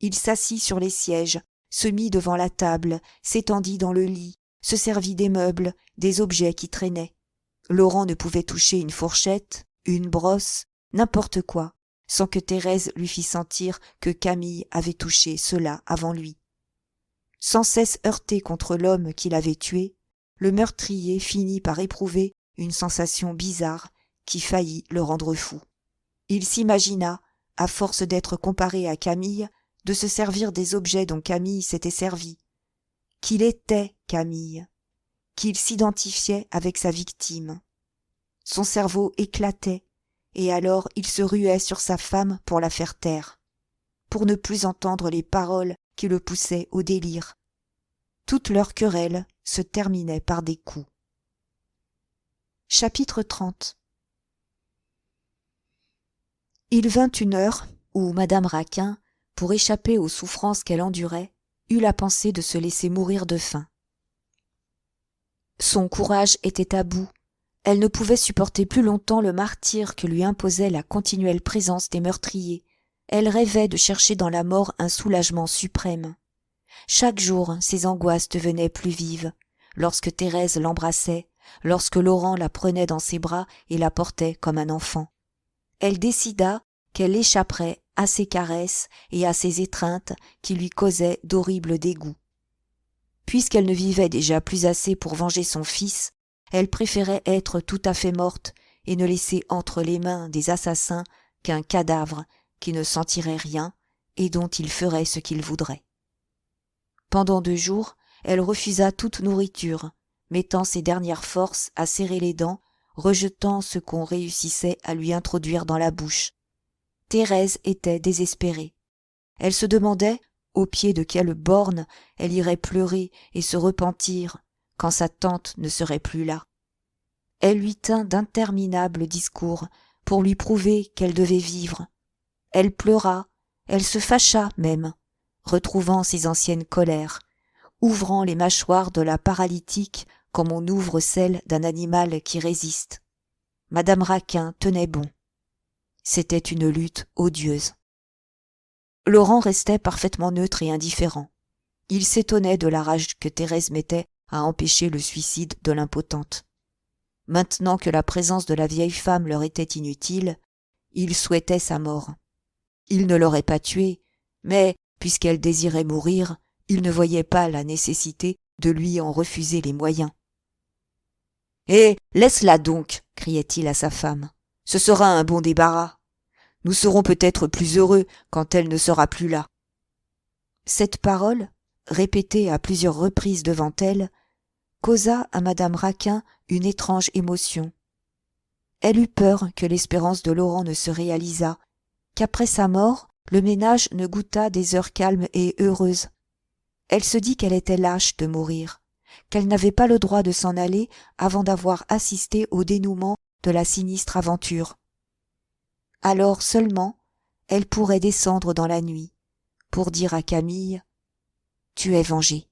Il s'assit sur les sièges, se mit devant la table, s'étendit dans le lit, se servit des meubles, des objets qui traînaient. Laurent ne pouvait toucher une fourchette, une brosse, n'importe quoi, sans que Thérèse lui fît sentir que Camille avait touché cela avant lui. Sans cesse heurté contre l'homme qui l'avait tué, le meurtrier finit par éprouver une sensation bizarre qui faillit le rendre fou. Il s'imagina, à force d'être comparé à Camille, de se servir des objets dont Camille s'était servi, qu'il était Camille, qu'il s'identifiait avec sa victime. Son cerveau éclatait, et alors il se ruait sur sa femme pour la faire taire, pour ne plus entendre les paroles qui le poussaient au délire. Toute leur querelle se terminait par des coups. Chapitre 30. Il vint une heure où Madame Raquin, pour échapper aux souffrances qu'elle endurait, eut la pensée de se laisser mourir de faim. Son courage était à bout. Elle ne pouvait supporter plus longtemps le martyre que lui imposait la continuelle présence des meurtriers. Elle rêvait de chercher dans la mort un soulagement suprême. Chaque jour, ses angoisses devenaient plus vives. Lorsque Thérèse l'embrassait, lorsque Laurent la prenait dans ses bras et la portait comme un enfant. Elle décida qu'elle échapperait à ses caresses et à ses étreintes qui lui causaient d'horribles dégoûts. Puisqu'elle ne vivait déjà plus assez pour venger son fils, elle préférait être tout à fait morte et ne laisser entre les mains des assassins qu'un cadavre qui ne sentirait rien et dont il ferait ce qu'il voudrait. Pendant 2 jours, elle refusa toute nourriture, mettant ses dernières forces à serrer les dents, rejetant ce qu'on réussissait à lui introduire dans la bouche. Thérèse était désespérée. Elle se demandait, au pied de quelle borne elle irait pleurer et se repentir quand sa tante ne serait plus là. Elle lui tint d'interminables discours pour lui prouver qu'elle devait vivre. Elle pleura, elle se fâcha même, retrouvant ses anciennes colères, ouvrant les mâchoires de la paralytique comme on ouvre celles d'un animal qui résiste. Madame Raquin tenait bon. C'était une lutte odieuse. Laurent restait parfaitement neutre et indifférent. Il s'étonnait de la rage que Thérèse mettait à empêcher le suicide de l'impotente. Maintenant que la présence de la vieille femme leur était inutile, il souhaitait sa mort. Il ne l'aurait pas tuée, mais, puisqu'elle désirait mourir, il ne voyait pas la nécessité de lui en refuser les moyens. « Eh, laisse-la donc !» criait-il à sa femme. « Ce sera un bon débarras. Nous serons peut-être plus heureux quand elle ne sera plus là. » Cette parole, répétée à plusieurs reprises devant elle, causa à madame Raquin une étrange émotion. Elle eut peur que l'espérance de Laurent ne se réalisât, qu'après sa mort, le ménage ne goûtât des heures calmes et heureuses. Elle se dit qu'elle était lâche de mourir, qu'elle n'avait pas le droit de s'en aller avant d'avoir assisté au dénouement de la sinistre aventure. Alors seulement, elle pourrait descendre dans la nuit, pour dire à Camille « Tu es vengée ».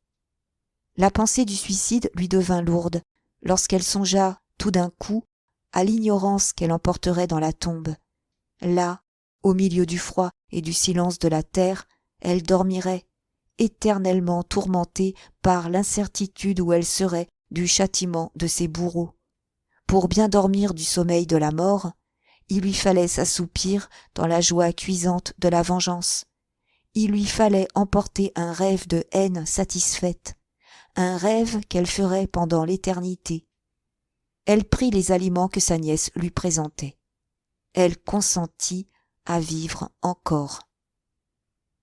La pensée du suicide lui devint lourde, lorsqu'elle songea, tout d'un coup, à l'ignorance qu'elle emporterait dans la tombe. Là, au milieu du froid et du silence de la terre, elle dormirait, éternellement tourmentée par l'incertitude où elle serait du châtiment de ses bourreaux. Pour bien dormir du sommeil de la mort, il lui fallait s'assoupir dans la joie cuisante de la vengeance. Il lui fallait emporter un rêve de haine satisfaite, un rêve qu'elle ferait pendant l'éternité. Elle prit les aliments que sa nièce lui présentait. Elle consentit à vivre encore.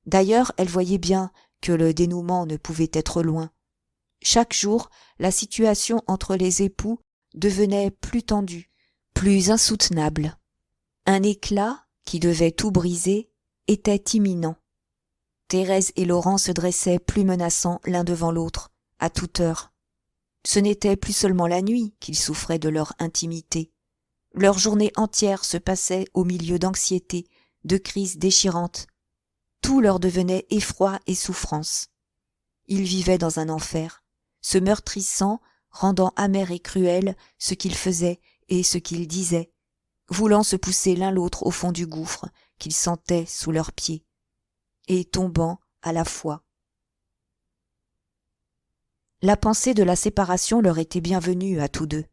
D'ailleurs, elle voyait bien que le dénouement ne pouvait être loin. Chaque jour, la situation entre les époux devenait plus tendue, plus insoutenable. Un éclat, qui devait tout briser, était imminent. Thérèse et Laurent se dressaient plus menaçants l'un devant l'autre, à toute heure. Ce n'était plus seulement la nuit qu'ils souffraient de leur intimité. Leur journée entière se passait au milieu d'anxiété, de crises déchirantes. Tout leur devenait effroi et souffrance. Ils vivaient dans un enfer, se meurtrissant, rendant amer et cruel ce qu'ils faisaient et ce qu'ils disaient, voulant se pousser l'un l'autre au fond du gouffre qu'ils sentaient sous leurs pieds, et tombant à la fois. La pensée de la séparation leur était bienvenue à tous deux.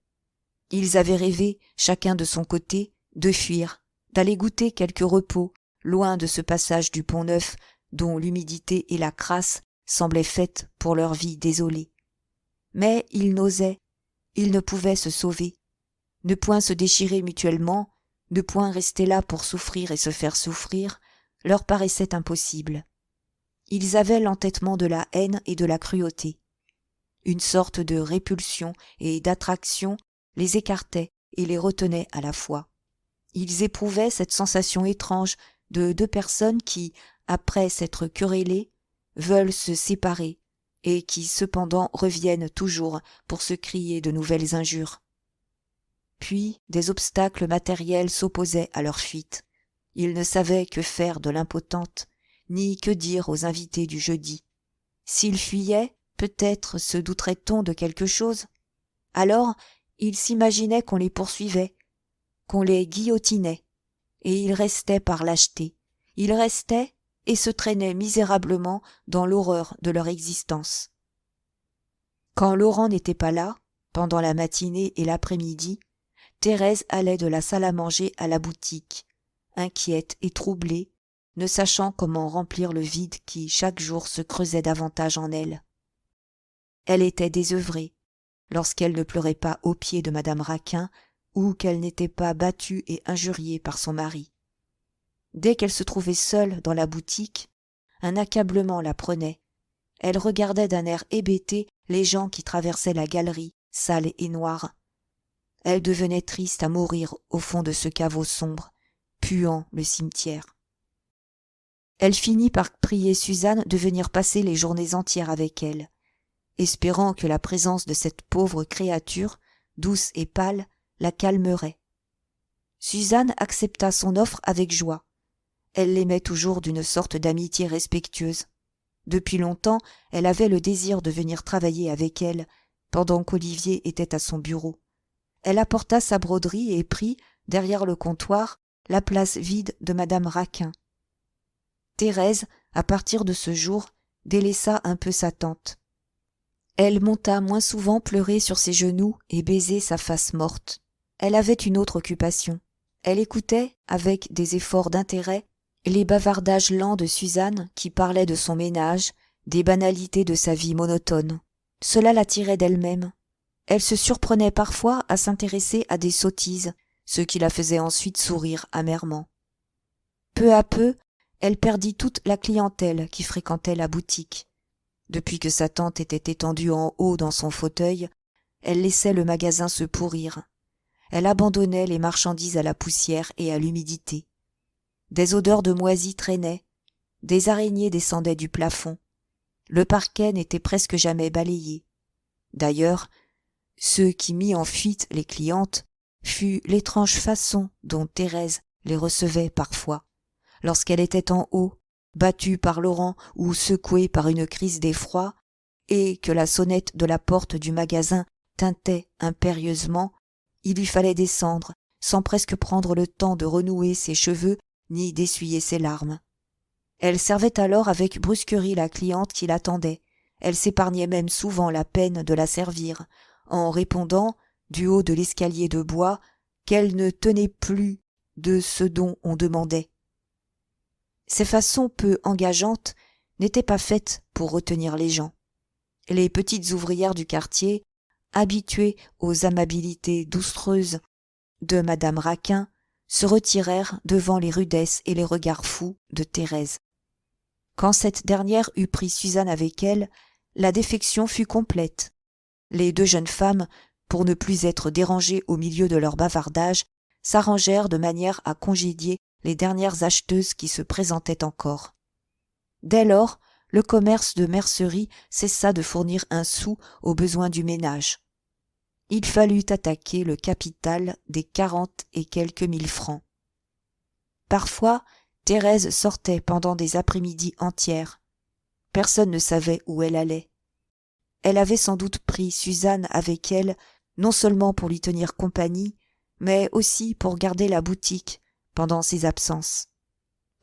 Ils avaient rêvé, chacun de son côté, de fuir, d'aller goûter quelque repos, loin de ce passage du Pont-Neuf dont l'humidité et la crasse semblaient faites pour leur vie désolée. Mais ils n'osaient, ils ne pouvaient se sauver, ne point se déchirer mutuellement, ne point rester là pour souffrir et se faire souffrir, leur paraissait impossible. Ils avaient l'entêtement de la haine et de la cruauté. Une sorte de répulsion et d'attraction les écartait et les retenait à la fois. Ils éprouvaient cette sensation étrange de deux personnes qui, après s'être querellées, veulent se séparer et qui cependant reviennent toujours pour se crier de nouvelles injures. Puis des obstacles matériels s'opposaient à leur fuite. Ils ne savaient que faire de l'impotente, ni que dire aux invités du jeudi. S'ils fuyaient, peut-être se douterait-on de quelque chose. Alors, ils s'imaginaient qu'on les poursuivait, qu'on les guillotinait, et ils restaient par lâcheté. Ils restaient et se traînaient misérablement dans l'horreur de leur existence. Quand Laurent n'était pas là, pendant la matinée et l'après-midi, Thérèse allait de la salle à manger à la boutique, inquiète et troublée, ne sachant comment remplir le vide qui chaque jour se creusait davantage en elle. Elle était désœuvrée, lorsqu'elle ne pleurait pas aux pieds de madame Raquin ou qu'elle n'était pas battue et injuriée par son mari. Dès qu'elle se trouvait seule dans la boutique, un accablement la prenait. Elle regardait d'un air hébété les gens qui traversaient la galerie, sale et noire. Elle devenait triste à mourir au fond de ce caveau sombre, puant le cimetière. Elle finit par prier Suzanne de venir passer les journées entières avec elle, espérant que la présence de cette pauvre créature, douce et pâle, la calmerait. Suzanne accepta son offre avec joie. Elle l'aimait toujours d'une sorte d'amitié respectueuse. Depuis longtemps, elle avait le désir de venir travailler avec elle, pendant qu'Olivier était à son bureau. Elle apporta sa broderie et prit, derrière le comptoir, la place vide de madame Raquin. Thérèse, à partir de ce jour, délaissa un peu sa tante. Elle monta moins souvent pleurer sur ses genoux et baiser sa face morte. Elle avait une autre occupation. Elle écoutait, avec des efforts d'intérêt, les bavardages lents de Suzanne qui parlait de son ménage, des banalités de sa vie monotone. Cela l'attirait d'elle-même. Elle se surprenait parfois à s'intéresser à des sottises, ce qui la faisait ensuite sourire amèrement. Peu à peu, elle perdit toute la clientèle qui fréquentait la boutique. Depuis que sa tante était étendue en haut dans son fauteuil, elle laissait le magasin se pourrir. Elle abandonnait les marchandises à la poussière et à l'humidité. Des odeurs de moisis traînaient, des araignées descendaient du plafond. Le parquet n'était presque jamais balayé. D'ailleurs, ce qui mit en fuite les clientes fut l'étrange façon dont Thérèse les recevait parfois, lorsqu'elle était en haut, battue par Laurent ou secouée par une crise d'effroi, et que la sonnette de la porte du magasin tintait impérieusement. Il lui fallait descendre, sans presque prendre le temps de renouer ses cheveux ni d'essuyer ses larmes. Elle servait alors avec brusquerie la cliente qui l'attendait. Elle s'épargnait même souvent la peine de la servir, en répondant, du haut de l'escalier de bois, qu'elle ne tenait plus de ce dont on demandait. Ces façons peu engageantes n'étaient pas faites pour retenir les gens. Les petites ouvrières du quartier, habituées aux amabilités doucereuses de madame Raquin, se retirèrent devant les rudesses et les regards fous de Thérèse. Quand cette dernière eut pris Suzanne avec elle, la défection fut complète. Les deux jeunes femmes, pour ne plus être dérangées au milieu de leur bavardage, s'arrangèrent de manière à congédier les dernières acheteuses qui se présentaient encore. Dès lors, le commerce de mercerie cessa de fournir un sou aux besoins du ménage. Il fallut attaquer le capital des 40 et quelques mille francs. Parfois, Thérèse sortait pendant des après-midi entières. Personne ne savait où elle allait. Elle avait sans doute pris Suzanne avec elle, non seulement pour lui tenir compagnie, mais aussi pour garder la boutique pendant ses absences.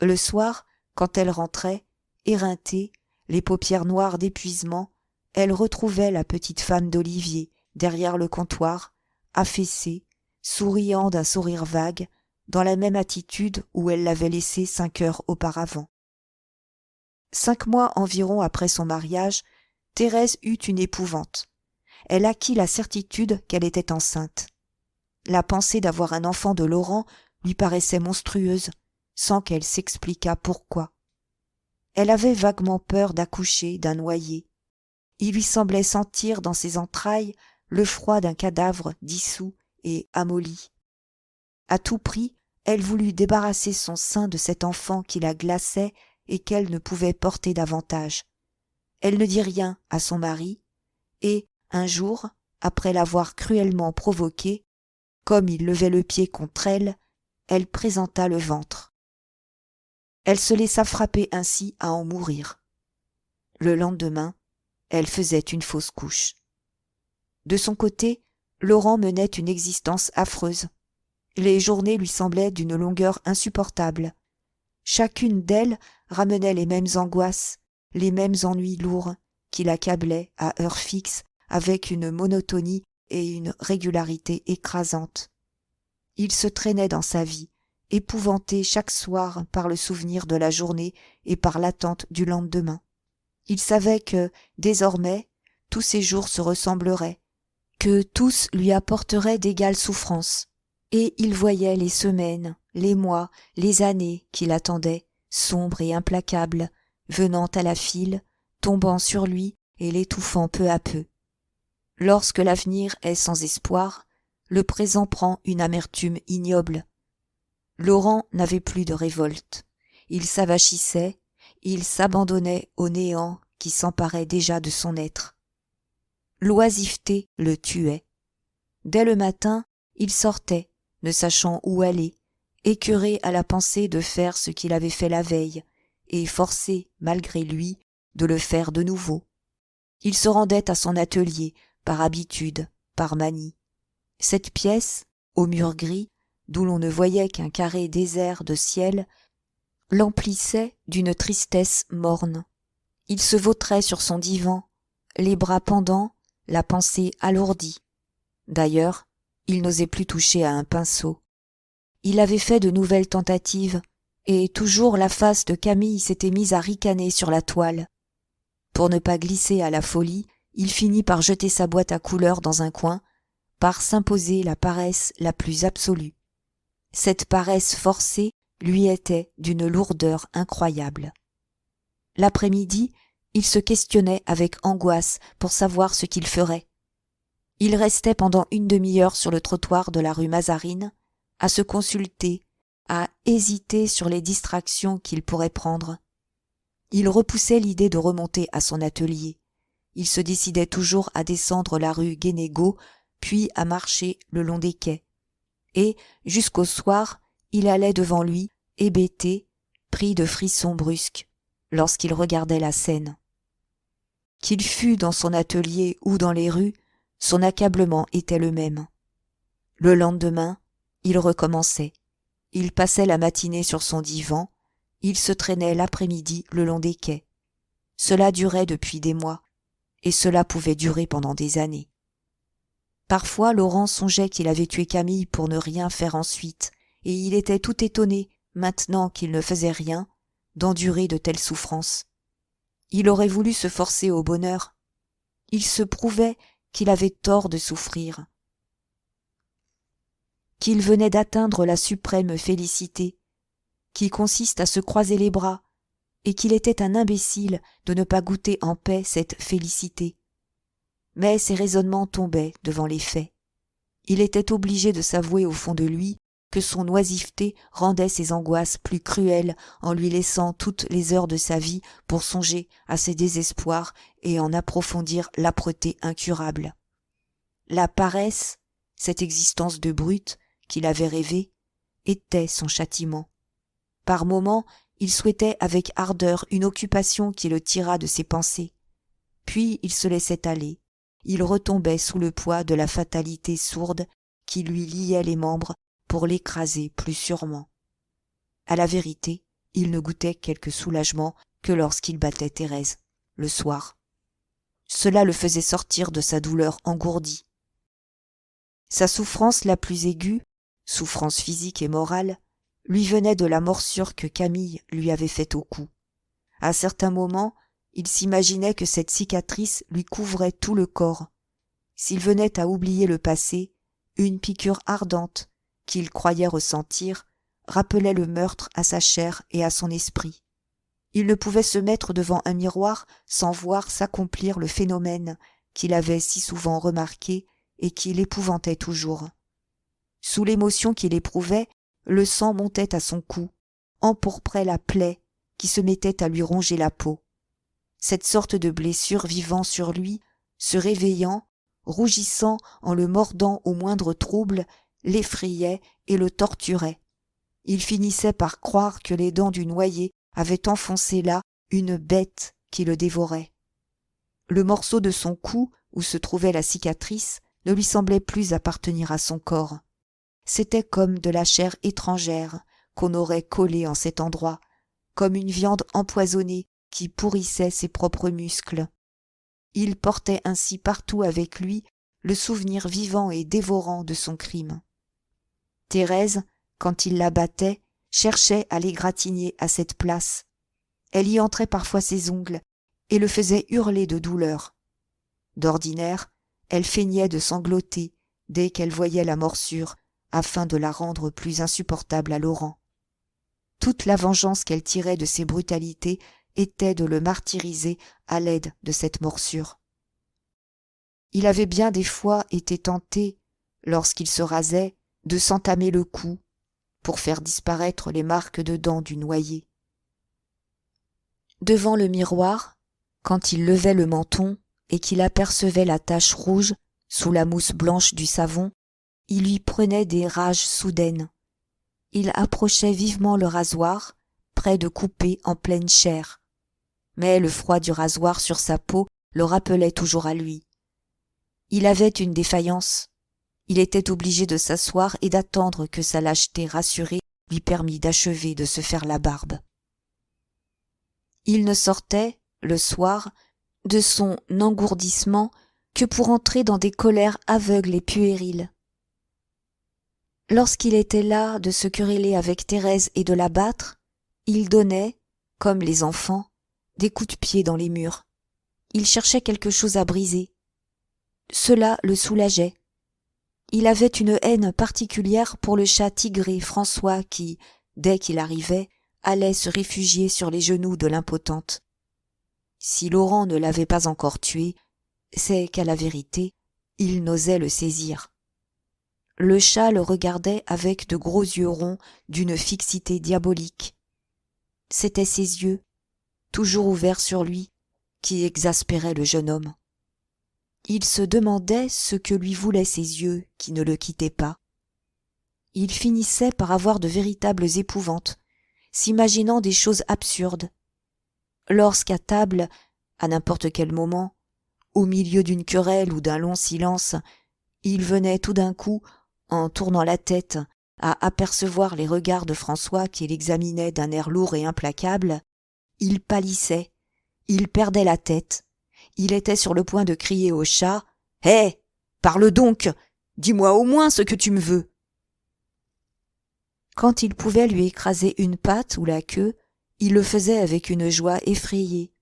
Le soir, quand elle rentrait, éreintée, les paupières noires d'épuisement, elle retrouvait la petite femme d'Olivier derrière le comptoir, affaissée, souriant d'un sourire vague, dans la même attitude où elle l'avait laissé 5 heures auparavant. 5 mois environ après son mariage, Thérèse eut une épouvante. Elle acquit la certitude qu'elle était enceinte. La pensée d'avoir un enfant de Laurent lui paraissait monstrueuse, sans qu'elle s'expliquât pourquoi. Elle avait vaguement peur d'accoucher d'un noyé. Il lui semblait sentir dans ses entrailles le froid d'un cadavre dissous et amolli. À tout prix, elle voulut débarrasser son sein de cet enfant qui la glaçait et qu'elle ne pouvait porter davantage. Elle ne dit rien à son mari, et, un jour, après l'avoir cruellement provoqué, comme il levait le pied contre elle, elle présenta le ventre. Elle se laissa frapper ainsi à en mourir. Le lendemain, elle faisait une fausse couche. De son côté, Laurent menait une existence affreuse. Les journées lui semblaient d'une longueur insupportable. Chacune d'elles ramenait les mêmes angoisses, les mêmes ennuis lourds, qui l'accablaient à heure fixe avec une monotonie et une régularité écrasantes. Il se traînait dans sa vie, épouvanté chaque soir par le souvenir de la journée et par l'attente du lendemain. Il savait que, désormais, tous ses jours se ressembleraient, que tous lui apporteraient d'égales souffrances, et il voyait les semaines, les mois, les années qui l'attendaient, sombres et implacables, venant à la file, tombant sur lui et l'étouffant peu à peu. Lorsque l'avenir est sans espoir, le présent prend une amertume ignoble. Laurent n'avait plus de révolte. Il s'avachissait, il s'abandonnait au néant qui s'emparait déjà de son être. L'oisiveté le tuait. Dès le matin, il sortait, ne sachant où aller, écœuré à la pensée de faire ce qu'il avait fait la veille, et forcé, malgré lui, de le faire de nouveau. Il se rendait à son atelier, par habitude, par manie. Cette pièce, aux murs gris, d'où l'on ne voyait qu'un carré désert de ciel, l'emplissait d'une tristesse morne. Il se vautrait sur son divan, les bras pendants, la pensée alourdie. D'ailleurs, il n'osait plus toucher à un pinceau. Il avait fait de nouvelles tentatives, et toujours la face de Camille s'était mise à ricaner sur la toile. Pour ne pas glisser à la folie, il finit par jeter sa boîte à couleurs dans un coin, par s'imposer la paresse la plus absolue. Cette paresse forcée lui était d'une lourdeur incroyable. L'après-midi, il se questionnait avec angoisse pour savoir ce qu'il ferait. Il restait pendant une demi-heure sur le trottoir de la rue Mazarine, à se consulter, à hésiter sur les distractions qu'il pourrait prendre. Il repoussait l'idée de remonter à son atelier. Il se décidait toujours à descendre la rue Guénégaud, puis à marcher le long des quais. Et, jusqu'au soir, il allait devant lui, hébété, pris de frissons brusques, lorsqu'il regardait la Seine. Qu'il fût dans son atelier ou dans les rues, son accablement était le même. Le lendemain, il recommençait. Il passait la matinée sur son divan, il se traînait l'après-midi le long des quais. Cela durait depuis des mois, et cela pouvait durer pendant des années. Parfois, Laurent songeait qu'il avait tué Camille pour ne rien faire ensuite, et il était tout étonné, maintenant qu'il ne faisait rien, d'endurer de telles souffrances. Il aurait voulu se forcer au bonheur. Il se prouvait qu'il avait tort de souffrir, qu'il venait d'atteindre la suprême félicité, qui consiste à se croiser les bras, et qu'il était un imbécile de ne pas goûter en paix cette félicité. Mais ses raisonnements tombaient devant les faits. Il était obligé de s'avouer au fond de lui que son oisiveté rendait ses angoisses plus cruelles en lui laissant toutes les heures de sa vie pour songer à ses désespoirs et en approfondir l'âpreté incurable. La paresse, cette existence de brute qu'il avait rêvée, était son châtiment. Par moments, il souhaitait avec ardeur une occupation qui le tirât de ses pensées. Puis il se laissait aller. Il retombait sous le poids de la fatalité sourde qui lui liait les membres pour l'écraser plus sûrement. À la vérité, il ne goûtait quelque soulagement que lorsqu'il battait Thérèse, le soir. Cela le faisait sortir de sa douleur engourdie. Sa souffrance la plus aiguë, souffrance physique et morale, lui venait de la morsure que Camille lui avait faite au cou. À certains moments, il s'imaginait que cette cicatrice lui couvrait tout le corps. S'il venait à oublier le passé, une piqûre ardente, qu'il croyait ressentir, rappelait le meurtre à sa chair et à son esprit. Il ne pouvait se mettre devant un miroir sans voir s'accomplir le phénomène qu'il avait si souvent remarqué et qui l'épouvantait toujours. Sous l'émotion qu'il éprouvait, le sang montait à son cou, empourprait la plaie qui se mettait à lui ronger la peau. Cette sorte de blessure vivant sur lui, se réveillant, rougissant en le mordant au moindre trouble, l'effrayait et le torturait. Il finissait par croire que les dents du noyé avaient enfoncé là une bête qui le dévorait. Le morceau de son cou, où se trouvait la cicatrice, ne lui semblait plus appartenir à son corps. C'était comme de la chair étrangère qu'on aurait collée en cet endroit, comme une viande empoisonnée qui pourrissait ses propres muscles. Il portait ainsi partout avec lui le souvenir vivant et dévorant de son crime. Thérèse, quand il la battait, cherchait à l'égratigner à cette place. Elle y entrait parfois ses ongles et le faisait hurler de douleur. D'ordinaire, elle feignait de sangloter dès qu'elle voyait la morsure, afin de la rendre plus insupportable à Laurent. Toute la vengeance qu'elle tirait de ses brutalités était de le martyriser à l'aide de cette morsure. Il avait bien des fois été tenté, lorsqu'il se rasait, de s'entamer le cou pour faire disparaître les marques de dents du noyé. Devant le miroir, quand il levait le menton et qu'il apercevait la tache rouge sous la mousse blanche du savon, il lui prenait des rages soudaines. Il approchait vivement le rasoir, prêt de couper en pleine chair. Mais le froid du rasoir sur sa peau le rappelait toujours à lui. Il avait une défaillance. Il était obligé de s'asseoir et d'attendre que sa lâcheté rassurée lui permît d'achever de se faire la barbe. Il ne sortait, le soir, de son engourdissement que pour entrer dans des colères aveugles et puériles. Lorsqu'il était las de se quereller avec Thérèse et de la battre, il donnait, comme les enfants, des coups de pied dans les murs. Il cherchait quelque chose à briser. Cela le soulageait. Il avait une haine particulière pour le chat tigré François qui, dès qu'il arrivait, allait se réfugier sur les genoux de l'impotente. Si Laurent ne l'avait pas encore tué, c'est qu'à la vérité, il n'osait le saisir. Le chat le regardait avec de gros yeux ronds d'une fixité diabolique. C'étaient ses yeux, toujours ouverts sur lui, qui exaspéraient le jeune homme. Il se demandait ce que lui voulaient ces yeux qui ne le quittaient pas. Il finissait par avoir de véritables épouvantes, s'imaginant des choses absurdes. Lorsqu'à table, à n'importe quel moment, au milieu d'une querelle ou d'un long silence, il venait tout d'un coup, en tournant la tête, à apercevoir les regards de François qui l'examinait d'un air lourd et implacable, il pâlissait, il perdait la tête, il était sur le point de crier au chat « Hé, parle donc, dis-moi au moins ce que tu me veux !» Quand il pouvait lui écraser une patte ou la queue, il le faisait avec une joie effrayée,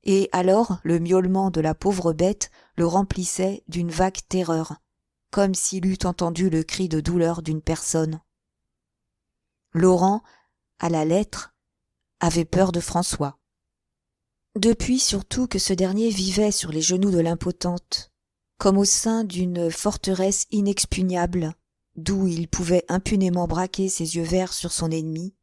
et alors le miaulement de la pauvre bête le remplissait d'une vague terreur, comme s'il eût entendu le cri de douleur d'une personne. Laurent, à la lettre, avait peur de François. Depuis surtout que ce dernier vivait sur les genoux de l'impotente, comme au sein d'une forteresse inexpugnable, d'où il pouvait impunément braquer ses yeux verts sur son ennemi,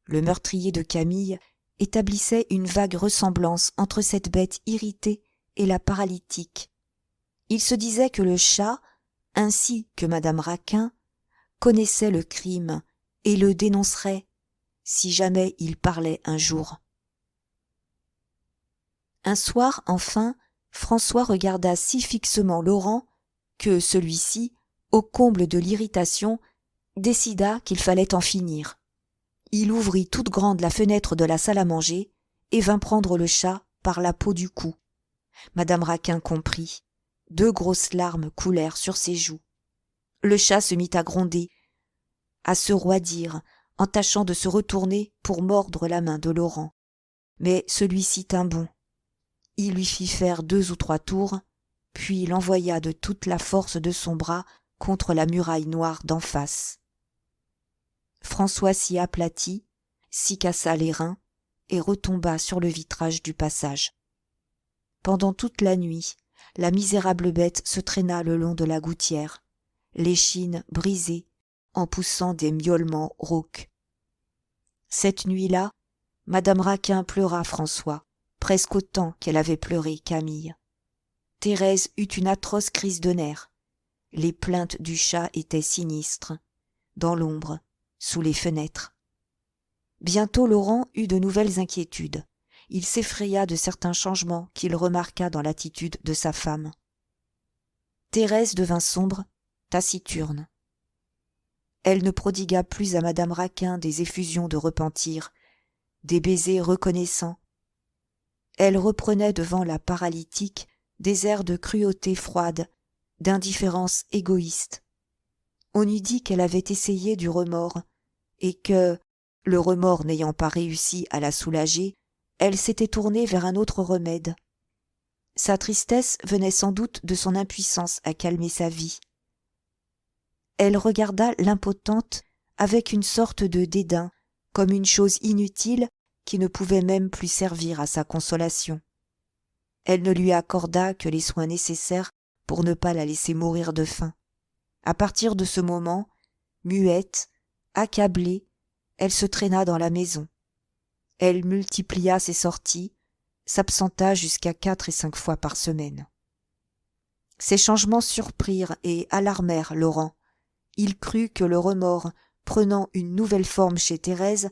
le meurtrier de Camille établissait une vague ressemblance entre cette bête irritée et la paralytique. Il se disait que le chat, ainsi que madame Raquin, connaissait le crime et le dénoncerait si jamais il parlait un jour. Un soir, enfin, François regarda si fixement Laurent que celui-ci, au comble de l'irritation, décida qu'il fallait en finir. Il ouvrit toute grande la fenêtre de la salle à manger et vint prendre le chat par la peau du cou. Madame Raquin comprit. 2 grosses larmes coulèrent sur ses joues. Le chat se mit à gronder, à se roidir, en tâchant de se retourner pour mordre la main de Laurent. Mais celui-ci tint bon. Il lui fit faire 2 ou 3 tours, puis l'envoya de toute la force de son bras contre la muraille noire d'en face. François s'y aplatit, s'y cassa les reins et retomba sur le vitrage du passage. Pendant toute la nuit, la misérable bête se traîna le long de la gouttière, l'échine brisée, en poussant des miaulements rauques. Cette nuit-là, madame Raquin pleura François, presque autant qu'elle avait pleuré Camille. Thérèse eut une atroce crise de nerfs. Les plaintes du chat étaient sinistres, dans l'ombre, sous les fenêtres. Bientôt Laurent eut de nouvelles inquiétudes. Il s'effraya de certains changements qu'il remarqua dans l'attitude de sa femme. Thérèse devint sombre, taciturne. Elle ne prodigua plus à madame Raquin des effusions de repentir, des baisers reconnaissants. Elle reprenait devant la paralytique des airs de cruauté froide, d'indifférence égoïste. On eût dit qu'elle avait essayé du remords, et que, le remords n'ayant pas réussi à la soulager, elle s'était tournée vers un autre remède. Sa tristesse venait sans doute de son impuissance à calmer sa vie. Elle regarda l'impotente avec une sorte de dédain, comme une chose inutile qui ne pouvait même plus servir à sa consolation. Elle ne lui accorda que les soins nécessaires pour ne pas la laisser mourir de faim. À partir de ce moment, muette, accablée, elle se traîna dans la maison. Elle multiplia ses sorties, s'absenta jusqu'à 4 et 5 fois par semaine. Ces changements surprirent et alarmèrent Laurent. Il crut que le remords, prenant une nouvelle forme chez Thérèse,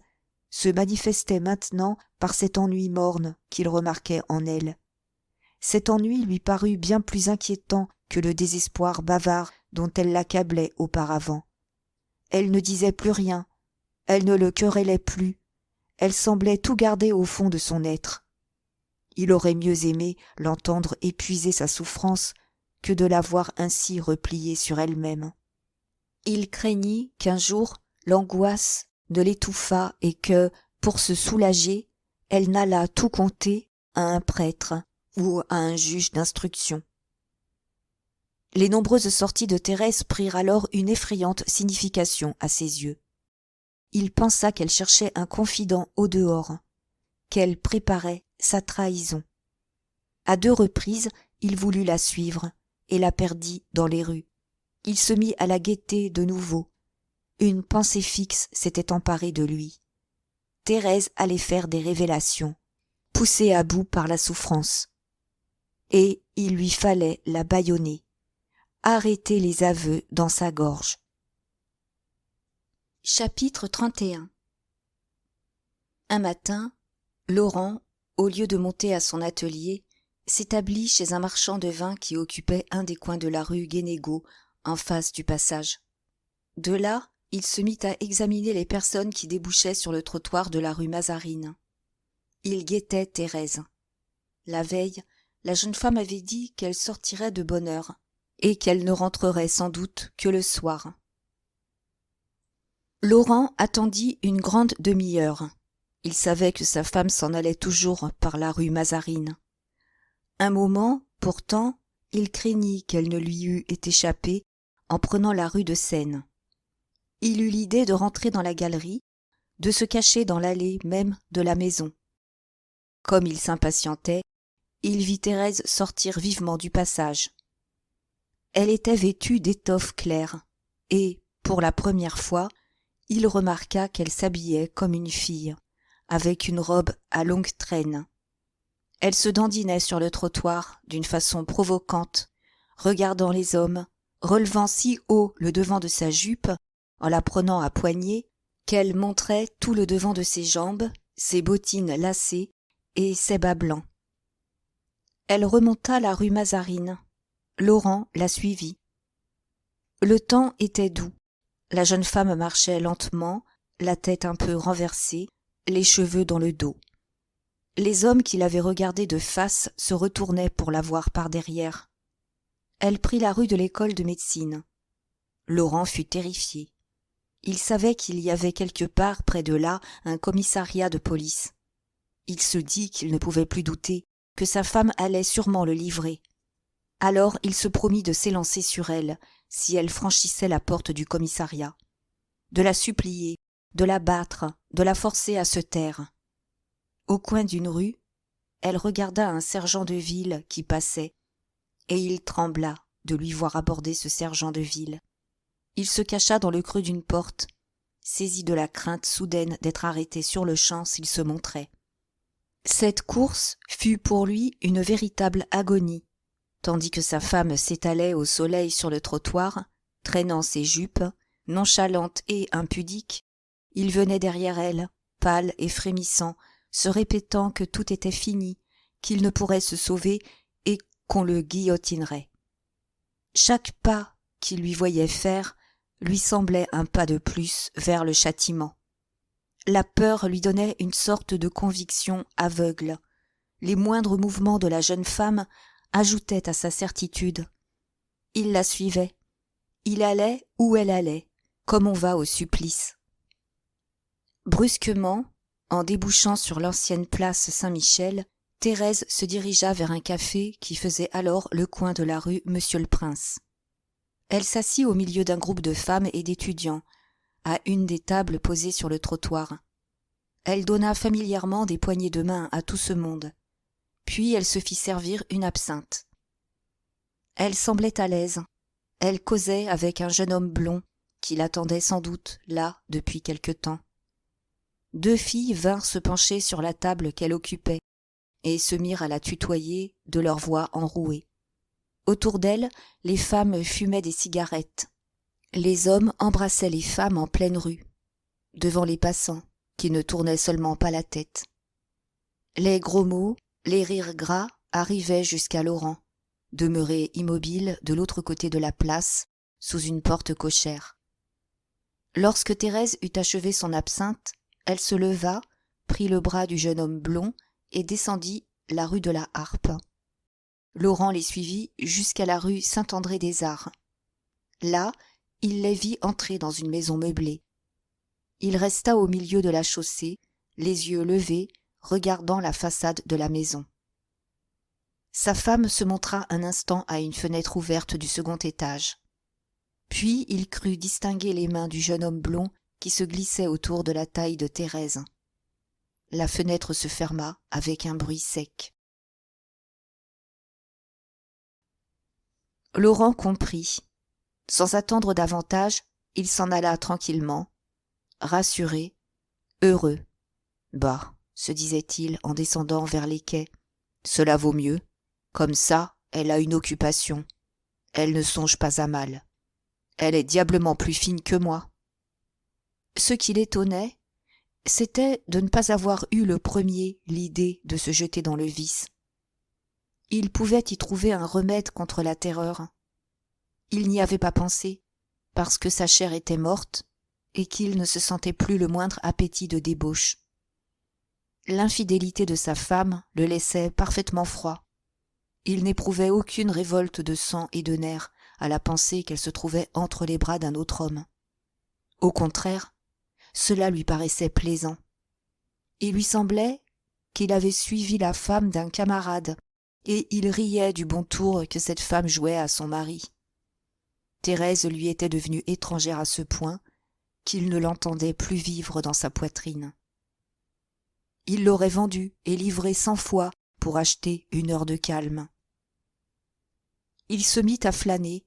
se manifestait maintenant par cet ennui morne qu'il remarquait en elle. Cet ennui lui parut bien plus inquiétant que le désespoir bavard dont elle l'accablait auparavant. Elle ne disait plus rien, elle ne le querellait plus, elle semblait tout garder au fond de son être. Il aurait mieux aimé l'entendre épuiser sa souffrance que de la voir ainsi repliée sur elle-même. Il craignit qu'un jour l'angoisse ne l'étouffât et que, pour se soulager, elle n'allât tout conter à un prêtre ou à un juge d'instruction. Les nombreuses sorties de Thérèse prirent alors une effrayante signification à ses yeux. Il pensa qu'elle cherchait un confident au dehors, qu'elle préparait sa trahison. À 2 reprises, il voulut la suivre et la perdit dans les rues. Il se mit à la guetter de nouveau. Une pensée fixe s'était emparée de lui. Thérèse allait faire des révélations, poussée à bout par la souffrance. Et il lui fallait la bâillonner, arrêter les aveux dans sa gorge. Chapitre 31. Un matin, Laurent, au lieu de monter à son atelier, s'établit chez un marchand de vin qui occupait un des coins de la rue Guénégaud, en face du passage. De là, il se mit à examiner les personnes qui débouchaient sur le trottoir de la rue Mazarine. Il guettait Thérèse. La veille, la jeune femme avait dit qu'elle sortirait de bonne heure et qu'elle ne rentrerait sans doute que le soir. Laurent attendit une grande demi-heure. Il savait que sa femme s'en allait toujours par la rue Mazarine. Un moment, pourtant, il craignit qu'elle ne lui eût échappé en prenant la rue de Seine. Il eut l'idée de rentrer dans la galerie, de se cacher dans l'allée même de la maison. Comme il s'impatientait, il vit Thérèse sortir vivement du passage. Elle était vêtue d'étoffe claire, et, pour la première fois, il remarqua qu'elle s'habillait comme une fille, avec une robe à longue traîne. Elle se dandinait sur le trottoir d'une façon provocante, regardant les hommes, relevant si haut le devant de sa jupe, en la prenant à poignée, qu'elle montrait tout le devant de ses jambes, ses bottines lacées et ses bas blancs. Elle remonta la rue Mazarine. Laurent la suivit. Le temps était doux. La jeune femme marchait lentement, la tête un peu renversée, les cheveux dans le dos. Les hommes qui l'avaient regardée de face se retournaient pour la voir par derrière. Elle prit la rue de l'école de médecine. Laurent fut terrifié. Il savait qu'il y avait quelque part près de là un commissariat de police. Il se dit qu'il ne pouvait plus douter, que sa femme allait sûrement le livrer. Alors il se promit de s'élancer sur elle, si elle franchissait la porte du commissariat, de la supplier, de la battre, de la forcer à se taire. Au coin d'une rue, elle regarda un sergent de ville qui passait, et il trembla de lui voir aborder ce sergent de ville. Il se cacha dans le creux d'une porte, saisi de la crainte soudaine d'être arrêté sur-le-champ s'il se montrait. Cette course fut pour lui une véritable agonie, tandis que sa femme s'étalait au soleil sur le trottoir, traînant ses jupes, nonchalante et impudique. Il venait derrière elle, pâle et frémissant, se répétant que tout était fini, qu'il ne pourrait se sauver et qu'on le guillotinerait. Chaque pas qu'il lui voyait faire lui semblait un pas de plus vers le châtiment. La peur lui donnait une sorte de conviction aveugle. Les moindres mouvements de la jeune femme ajoutaient à sa certitude. Il la suivait. Il allait où elle allait, comme on va au supplice. Brusquement, en débouchant sur l'ancienne place Saint-Michel, Thérèse se dirigea vers un café qui faisait alors le coin de la rue Monsieur-le-Prince. Elle s'assit au milieu d'un groupe de femmes et d'étudiants, à une des tables posées sur le trottoir. Elle donna familièrement des poignées de main à tout ce monde. Puis elle se fit servir une absinthe. Elle semblait à l'aise. Elle causait avec un jeune homme blond qui l'attendait sans doute là depuis quelque temps. 2 filles vinrent se pencher sur la table qu'elle occupait, et se mirent à la tutoyer de leurs voix enrouées. Autour d'elle, les femmes fumaient des cigarettes. Les hommes embrassaient les femmes en pleine rue, devant les passants, qui ne tournaient seulement pas la tête. Les gros mots, les rires gras arrivaient jusqu'à Laurent, demeuré immobile de l'autre côté de la place, sous une porte cochère. Lorsque Thérèse eut achevé son absinthe, elle se leva, prit le bras du jeune homme blond et descendit la rue de la Harpe. Laurent les suivit jusqu'à la rue Saint-André-des-Arts. Là, il les vit entrer dans une maison meublée. Il resta au milieu de la chaussée, les yeux levés, regardant la façade de la maison. Sa femme se montra un instant à une fenêtre ouverte du second étage. Puis il crut distinguer les mains du jeune homme blond qui se glissaient autour de la taille de Thérèse. La fenêtre se ferma avec un bruit sec. Laurent comprit. Sans attendre davantage, il s'en alla tranquillement, rassuré, heureux. Bah, se disait-il en descendant vers les quais, cela vaut mieux. Comme ça, elle a une occupation. Elle ne songe pas à mal. Elle est diablement plus fine que moi. Ce qui l'étonnait, c'était de ne pas avoir eu le premier l'idée de se jeter dans le vice. Il pouvait y trouver un remède contre la terreur. Il n'y avait pas pensé, parce que sa chair était morte et qu'il ne se sentait plus le moindre appétit de débauche. L'infidélité de sa femme le laissait parfaitement froid. Il n'éprouvait aucune révolte de sang et de nerfs à la pensée qu'elle se trouvait entre les bras d'un autre homme. Au contraire, cela lui paraissait plaisant. Il lui semblait qu'il avait suivi la femme d'un camarade, et il riait du bon tour que cette femme jouait à son mari. Thérèse lui était devenue étrangère à ce point qu'il ne l'entendait plus vivre dans sa poitrine. Il l'aurait vendue et livrée 100 fois pour acheter une heure de calme. Il se mit à flâner,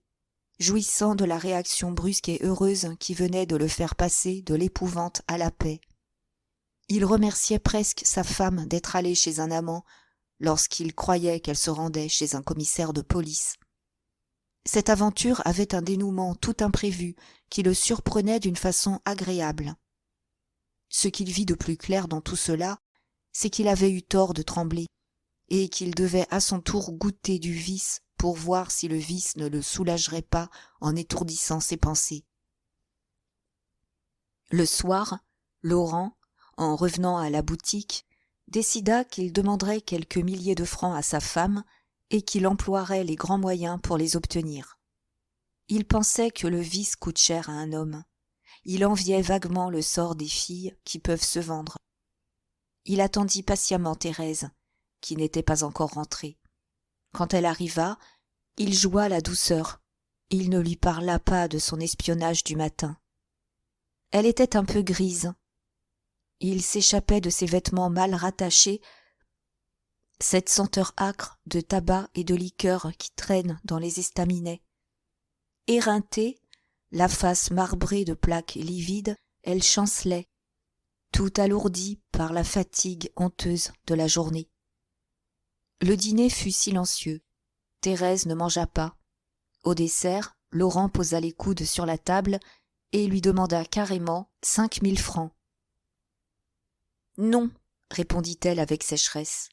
jouissant de la réaction brusque et heureuse qui venait de le faire passer de l'épouvante à la paix. Il remerciait presque sa femme d'être allée chez un amant lorsqu'il croyait qu'elle se rendait chez un commissaire de police. Cette aventure avait un dénouement tout imprévu qui le surprenait d'une façon agréable. Ce qu'il vit de plus clair dans tout cela, c'est qu'il avait eu tort de trembler, et qu'il devait à son tour goûter du vice pour voir si le vice ne le soulagerait pas en étourdissant ses pensées. Le soir, Laurent, en revenant à la boutique, décida qu'il demanderait quelques milliers de francs à sa femme et qu'il emploierait les grands moyens pour les obtenir. Il pensait que le vice coûte cher à un homme. Il enviait vaguement le sort des filles qui peuvent se vendre. Il attendit patiemment Thérèse, qui n'était pas encore rentrée. Quand elle arriva, il joua la douceur. Il ne lui parla pas de son espionnage du matin. Elle était un peu grise. Il s'échappait de ses vêtements mal rattachés cette senteur âcre de tabac et de liqueur qui traîne dans les estaminets. Éreintée, la face marbrée de plaques livides, elle chancelait, tout alourdie par la fatigue honteuse de la journée. Le dîner fut silencieux. Thérèse ne mangea pas. Au dessert, Laurent posa les coudes sur la table et lui demanda carrément 5 000 francs. « Non, répondit-elle avec sécheresse.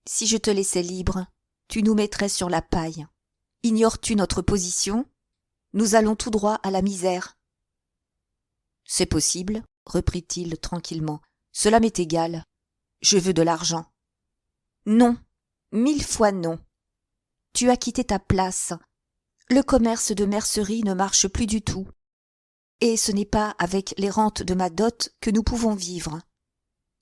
Si je te laissais libre, tu nous mettrais sur la paille. Ignores-tu notre position ? Nous allons tout droit à la misère. » « C'est possible, reprit-il tranquillement. Cela m'est égal. Je veux de l'argent. » « Non, 1000 fois non. Tu as quitté ta place. Le commerce de mercerie ne marche plus du tout. Et ce n'est pas avec les rentes de ma dot que nous pouvons vivre.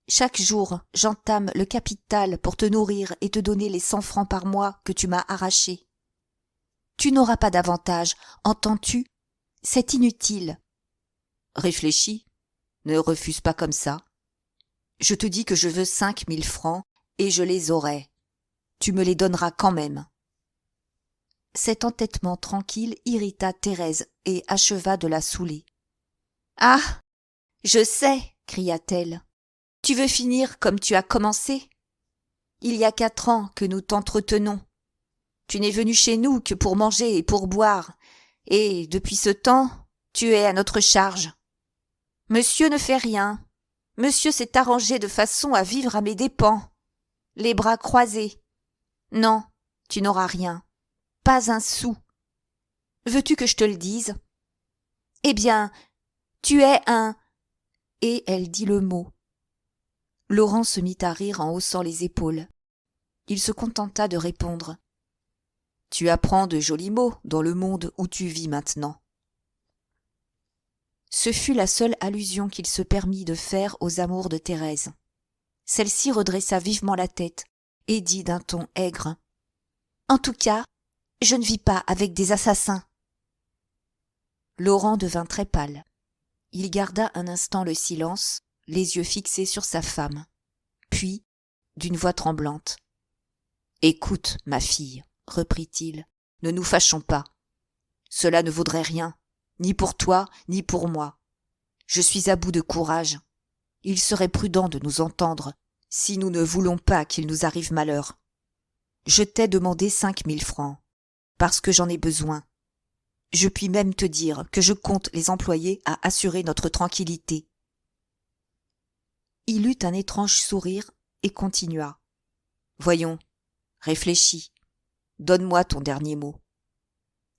Chaque jour, j'entame le capital pour te nourrir et te donner les 100 francs par mois que tu m'as arrachés. Tu n'auras pas d'avantage, entends-tu ? C'est inutile. Réfléchis, ne refuse pas comme ça. Je te dis que je veux 5 000 francs et je les aurai. Tu me les donneras quand même. Cet entêtement tranquille irrita Thérèse et acheva de la saouler. « Ah, je sais, cria-t-elle. Tu veux finir comme tu as commencé ? Il y a 4 ans que nous t'entretenons. Tu n'es venu chez nous que pour manger et pour boire, et depuis ce temps, tu es à notre charge. Monsieur ne fait rien. Monsieur s'est arrangé de façon à vivre à mes dépens, les bras croisés. Non, tu n'auras rien. Pas un sou. Veux-tu que je te le dise? Eh bien, tu es un... Et elle dit le mot. Laurent se mit à rire en haussant les épaules. Il se contenta de répondre. Tu apprends de jolis mots dans le monde où tu vis maintenant. Ce fut la seule allusion qu'il se permit de faire aux amours de Thérèse. Celle-ci redressa vivement la tête et dit d'un ton aigre. En tout cas, je ne vis pas avec des assassins. Laurent devint très pâle. Il garda un instant le silence, les yeux fixés sur sa femme. Puis, d'une voix tremblante. Écoute, ma fille, reprit-il, ne nous fâchons pas. Cela ne vaudrait rien, ni pour toi, ni pour moi. Je suis à bout de courage. Il serait prudent de nous entendre, si nous ne voulons pas qu'il nous arrive malheur. Je t'ai demandé 5 000 francs, parce que j'en ai besoin. Je puis même te dire que je compte les employer à assurer notre tranquillité. Il eut un étrange sourire et continua. Voyons, réfléchis. Donne-moi ton dernier mot.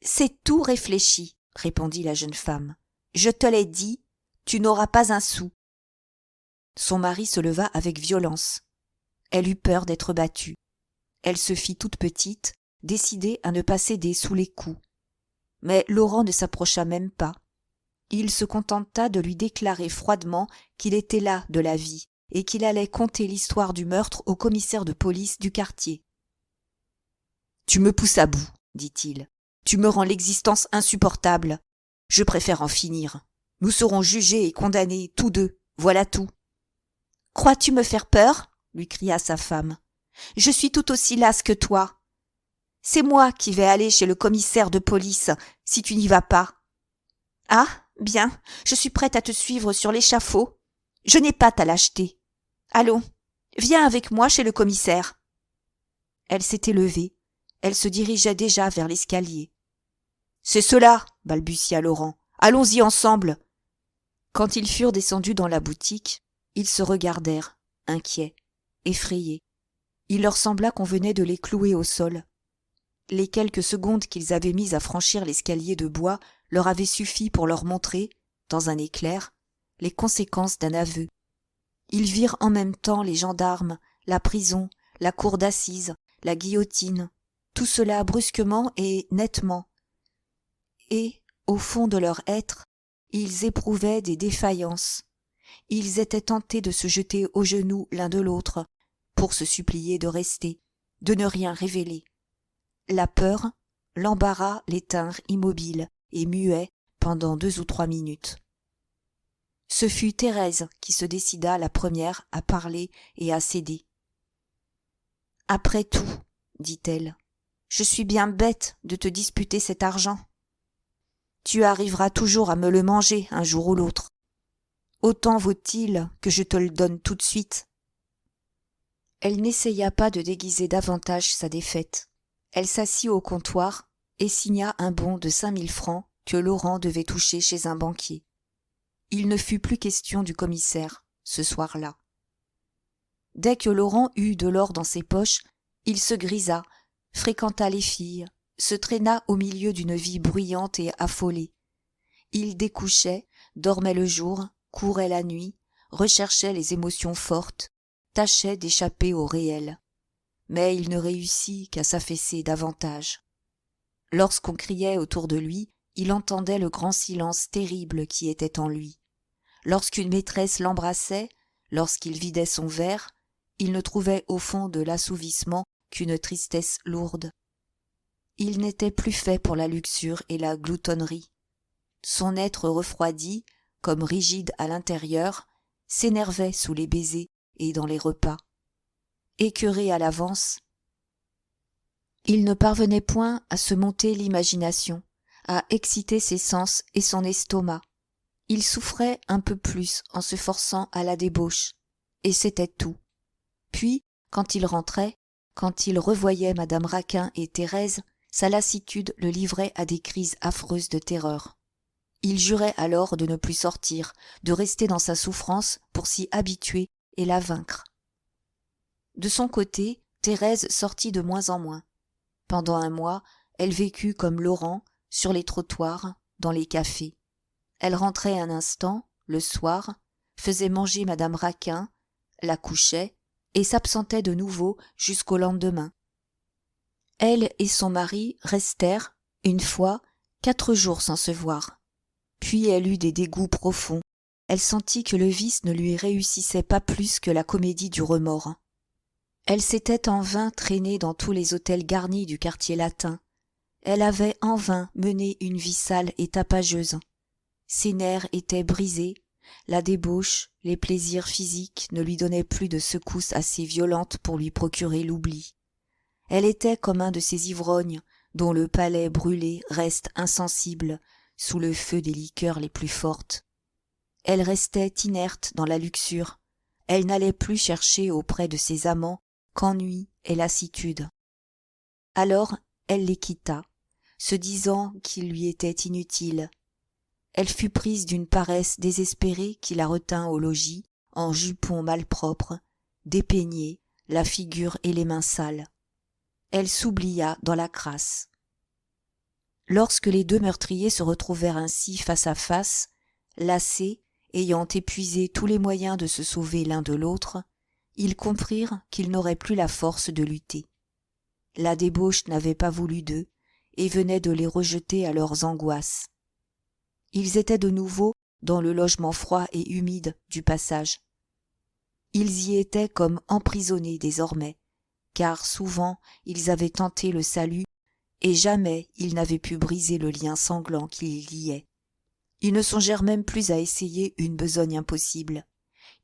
C'est tout réfléchi, répondit la jeune femme. Je te l'ai dit, tu n'auras pas un sou. Son mari se leva avec violence. Elle eut peur d'être battue. Elle se fit toute petite, décidée à ne pas céder sous les coups. Mais Laurent ne s'approcha même pas. Il se contenta de lui déclarer froidement qu'il était las de la vie et qu'il allait conter l'histoire du meurtre au commissaire de police du quartier. « Tu me pousses à bout, dit-il. Tu me rends l'existence insupportable. Je préfère en finir. Nous serons jugés et condamnés, tous deux. Voilà tout. »« Crois-tu me faire peur ?» lui cria sa femme. « Je suis tout aussi lasse que toi. C'est moi qui vais aller chez le commissaire de police, si tu n'y vas pas. »« Ah, bien, je suis prête à te suivre sur l'échafaud. Je n'ai pas ta lâcheté. Allons, viens avec moi chez le commissaire. » Elle s'était levée. Elle se dirigeait déjà vers l'escalier. « C'est cela, balbutia Laurent. Allons-y ensemble. » Quand ils furent descendus dans la boutique, ils se regardèrent, inquiets, effrayés. Il leur sembla qu'on venait de les clouer au sol. Les quelques secondes qu'ils avaient mises à franchir l'escalier de bois leur avaient suffi pour leur montrer, dans un éclair, les conséquences d'un aveu. Ils virent en même temps les gendarmes, la prison, la cour d'assises, la guillotine, tout cela brusquement et nettement. Et, au fond de leur être, ils éprouvaient des défaillances. Ils étaient tentés de se jeter aux genoux l'un de l'autre, pour se supplier de rester, de ne rien révéler. La peur, l'embarras les tinrent immobiles et muets pendant 2 ou 3 minutes. Ce fut Thérèse qui se décida la première à parler et à céder. « Après tout, dit-elle, je suis bien bête de te disputer cet argent. Tu arriveras toujours à me le manger un jour ou l'autre. Autant vaut-il que je te le donne tout de suite. » Elle n'essaya pas de déguiser davantage sa défaite. Elle s'assit au comptoir et signa un bon de 5 000 francs que Laurent devait toucher chez un banquier. Il ne fut plus question du commissaire, ce soir-là. Dès que Laurent eut de l'or dans ses poches, il se grisa, fréquenta les filles, se traîna au milieu d'une vie bruyante et affolée. Il découchait, dormait le jour, courait la nuit, recherchait les émotions fortes, tâchait d'échapper au réel. Mais il ne réussit qu'à s'affaisser davantage. Lorsqu'on criait autour de lui, il entendait le grand silence terrible qui était en lui. Lorsqu'une maîtresse l'embrassait, lorsqu'il vidait son verre, il ne trouvait au fond de l'assouvissement qu'une tristesse lourde. Il n'était plus fait pour la luxure et la gloutonnerie. Son être refroidi, comme rigide à l'intérieur, s'énervait sous les baisers et dans les repas. Écœuré à l'avance, il ne parvenait point à se monter l'imagination, à exciter ses sens et son estomac. Il souffrait un peu plus en se forçant à la débauche, et c'était tout. Puis, Quand il rentrait, quand il revoyait madame Raquin et Thérèse, sa lassitude le livrait à des crises affreuses de terreur. Il jurait alors de ne plus sortir, de rester dans sa souffrance pour s'y habituer et la vaincre. De son côté, Thérèse sortit de moins en moins. Pendant un mois, elle vécut comme Laurent, sur les trottoirs, dans les cafés. Elle rentrait un instant, le soir, faisait manger madame Raquin, la couchait et s'absentait de nouveau jusqu'au lendemain. Elle et son mari restèrent, une fois, 4 jours sans se voir. Puis elle eut des dégoûts profonds. Elle sentit que le vice ne lui réussissait pas plus que la comédie du remords. Elle s'était en vain traînée dans tous les hôtels garnis du quartier latin. Elle avait en vain mené une vie sale et tapageuse. Ses nerfs étaient brisés, la débauche, les plaisirs physiques ne lui donnaient plus de secousses assez violentes pour lui procurer l'oubli. Elle était comme un de ces ivrognes dont le palais brûlé reste insensible sous le feu des liqueurs les plus fortes. Elle restait inerte dans la luxure. Elle n'allait plus chercher auprès de ses amants qu'ennui et lassitude. Alors elle les quitta, se disant qu'ils lui étaient inutiles. Elle fut prise d'une paresse désespérée qui la retint au logis, en jupon malpropre, dépeignée, la figure et les mains sales. Elle s'oublia dans la crasse. Lorsque les 2 meurtriers se retrouvèrent ainsi face à face, lassés, ayant épuisé tous les moyens de se sauver l'un de l'autre, ils comprirent qu'ils n'auraient plus la force de lutter. La débauche n'avait pas voulu d'eux et venait de les rejeter à leurs angoisses. Ils étaient de nouveau dans le logement froid et humide du passage. Ils y étaient comme emprisonnés désormais, car souvent ils avaient tenté le salut et jamais ils n'avaient pu briser le lien sanglant qui les liait. Ils ne songèrent même plus à essayer une besogne impossible.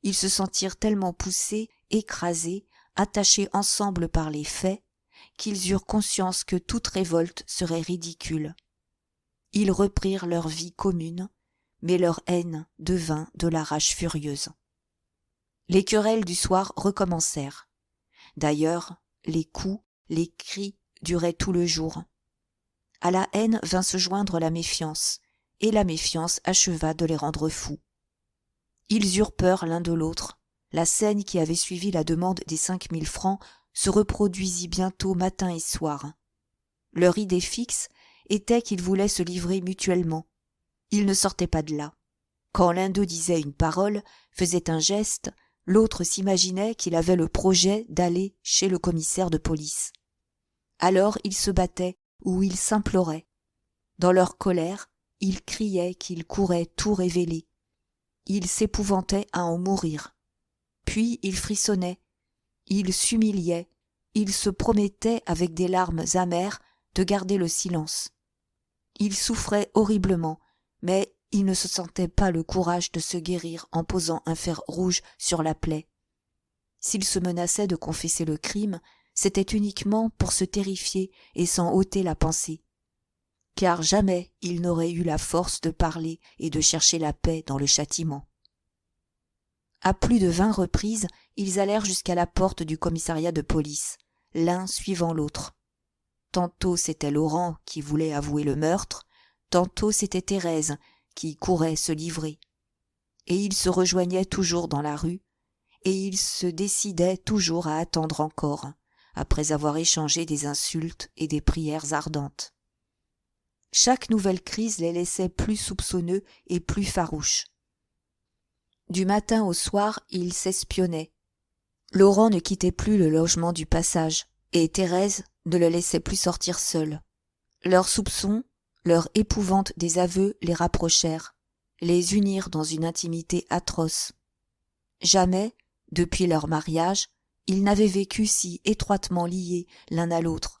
Ils se sentirent tellement poussés, écrasés, attachés ensemble par les faits, qu'ils eurent conscience que toute révolte serait ridicule. Ils reprirent leur vie commune, mais leur haine devint de la rage furieuse. Les querelles du soir recommencèrent. D'ailleurs, les coups, les cris duraient tout le jour. À la haine vint se joindre la méfiance, et la méfiance acheva de les rendre fous. Ils eurent peur l'un de l'autre. La scène qui avait suivi la demande des 5 000 francs se reproduisit bientôt matin et soir. Leur idée fixe était qu'ils voulaient se livrer mutuellement. Ils ne sortaient pas de là. Quand l'un d'eux disait une parole, faisait un geste, l'autre s'imaginait qu'il avait le projet d'aller chez le commissaire de police. Alors ils se battaient ou ils s'imploraient. Dans leur colère, ils criaient qu'ils couraient tout révéler. Ils s'épouvantaient à en mourir. Puis ils frissonnaient, ils s'humiliaient, ils se promettaient avec des larmes amères de garder le silence. Ils souffraient horriblement, mais ils ne se sentaient pas le courage de se guérir en posant un fer rouge sur la plaie. S'ils se menaçaient de confesser le crime, c'était uniquement pour se terrifier et s'en ôter la pensée. Car jamais ils n'auraient eu la force de parler et de chercher la paix dans le châtiment. À plus de 20 reprises, ils allèrent jusqu'à la porte du commissariat de police, l'un suivant l'autre. Tantôt c'était Laurent qui voulait avouer le meurtre, tantôt c'était Thérèse qui courait se livrer. Et ils se rejoignaient toujours dans la rue, et ils se décidaient toujours à attendre encore, après avoir échangé des insultes et des prières ardentes. Chaque nouvelle crise les laissait plus soupçonneux et plus farouches. Du matin au soir, ils s'espionnaient. Laurent ne quittait plus le logement du passage, et Thérèse ne le laissait plus sortir seule. Leurs soupçons, leur épouvante des aveux les rapprochèrent, les unirent dans une intimité atroce. Jamais, depuis leur mariage, ils n'avaient vécu si étroitement liés l'un à l'autre,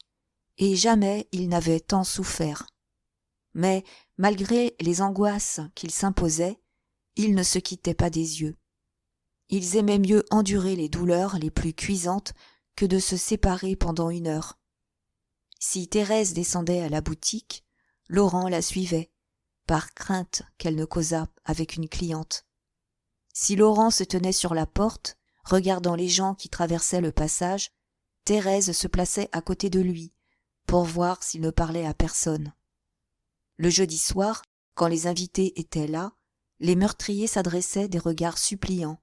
et jamais ils n'avaient tant souffert. Mais, malgré les angoisses qu'ils s'imposaient, ils ne se quittaient pas des yeux. Ils aimaient mieux endurer les douleurs les plus cuisantes que de se séparer pendant 1 heure. Si Thérèse descendait à la boutique, Laurent la suivait, par crainte qu'elle ne causât avec une cliente. Si Laurent se tenait sur la porte, regardant les gens qui traversaient le passage, Thérèse se plaçait à côté de lui, pour voir s'il ne parlait à personne. Le jeudi soir, quand les invités étaient là, les meurtriers s'adressaient des regards suppliants.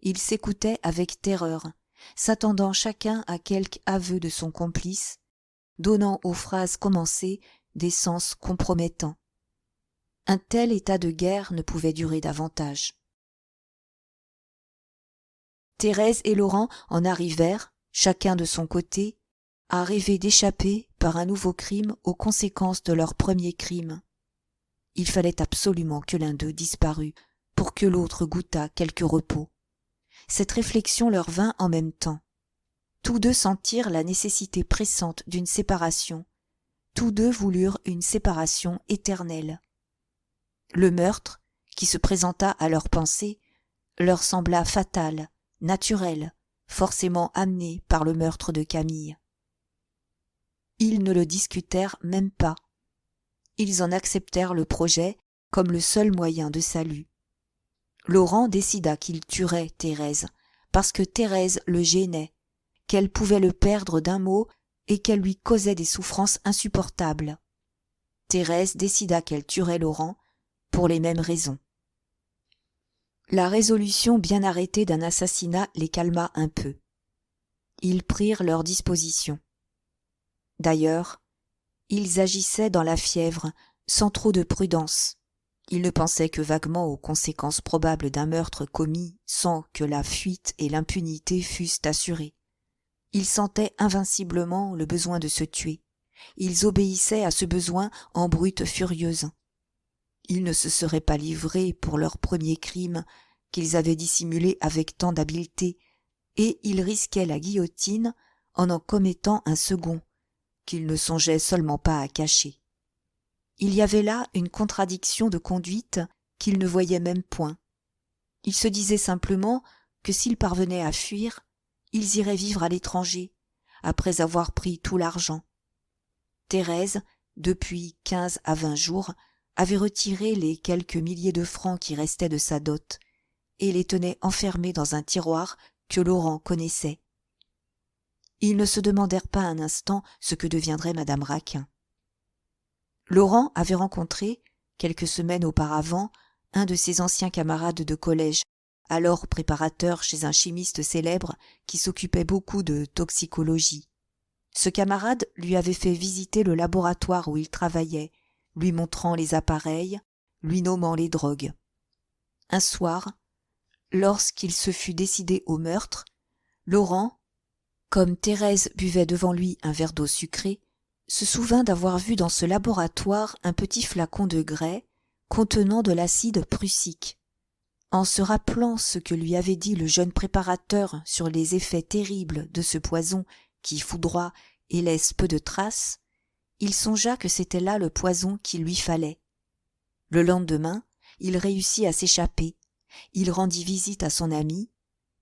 Ils s'écoutaient avec terreur, s'attendant chacun à quelque aveu de son complice, donnant aux phrases commencées des sens compromettants. Un tel état de guerre ne pouvait durer davantage. Thérèse et Laurent en arrivèrent, chacun de son côté, à rêver d'échapper par un nouveau crime aux conséquences de leur premier crime. Il fallait absolument que l'un d'eux disparût pour que l'autre goûtât quelque repos. Cette réflexion leur vint en même temps. Tous deux sentirent la nécessité pressante d'une séparation. Tous deux voulurent une séparation éternelle. Le meurtre, qui se présenta à leurs pensées, leur sembla fatal, naturel, forcément amené par le meurtre de Camille. Ils ne le discutèrent même pas. Ils en acceptèrent le projet comme le seul moyen de salut. Laurent décida qu'il tuerait Thérèse, parce que Thérèse le gênait, qu'elle pouvait le perdre d'un mot et qu'elle lui causait des souffrances insupportables. Thérèse décida qu'elle tuerait Laurent pour les mêmes raisons. La résolution bien arrêtée d'un assassinat les calma un peu. Ils prirent leurs dispositions. D'ailleurs, ils agissaient dans la fièvre, sans trop de prudence. Ils ne pensaient que vaguement aux conséquences probables d'un meurtre commis sans que la fuite et l'impunité fussent assurées. Ils sentaient invinciblement le besoin de se tuer. Ils obéissaient à ce besoin en brute furieuse. Ils ne se seraient pas livrés pour leur premier crime qu'ils avaient dissimulé avec tant d'habileté, et ils risquaient la guillotine en commettant un second, qu'ils ne songeaient seulement pas à cacher. Il y avait là une contradiction de conduite qu'ils ne voyaient même point. Ils se disaient simplement que s'ils parvenaient à fuir, ils iraient vivre à l'étranger, après avoir pris tout l'argent. Thérèse, depuis 15 à 20 jours, avait retiré les quelques milliers de francs qui restaient de sa dot, et les tenait enfermés dans un tiroir que Laurent connaissait. Ils ne se demandèrent pas un instant ce que deviendrait madame Raquin. Laurent avait rencontré, quelques semaines auparavant, un de ses anciens camarades de collège, alors préparateur chez un chimiste célèbre qui s'occupait beaucoup de toxicologie. Ce camarade lui avait fait visiter le laboratoire où il travaillait, lui montrant les appareils, lui nommant les drogues. Un soir, lorsqu'il se fut décidé au meurtre, Laurent, comme Thérèse buvait devant lui un verre d'eau sucrée, se souvint d'avoir vu dans ce laboratoire un petit flacon de grès contenant de l'acide prussique. En se rappelant ce que lui avait dit le jeune préparateur sur les effets terribles de ce poison qui foudroie et laisse peu de traces, il songea que c'était là le poison qu'il lui fallait. Le lendemain, il réussit à s'échapper. Il rendit visite à son ami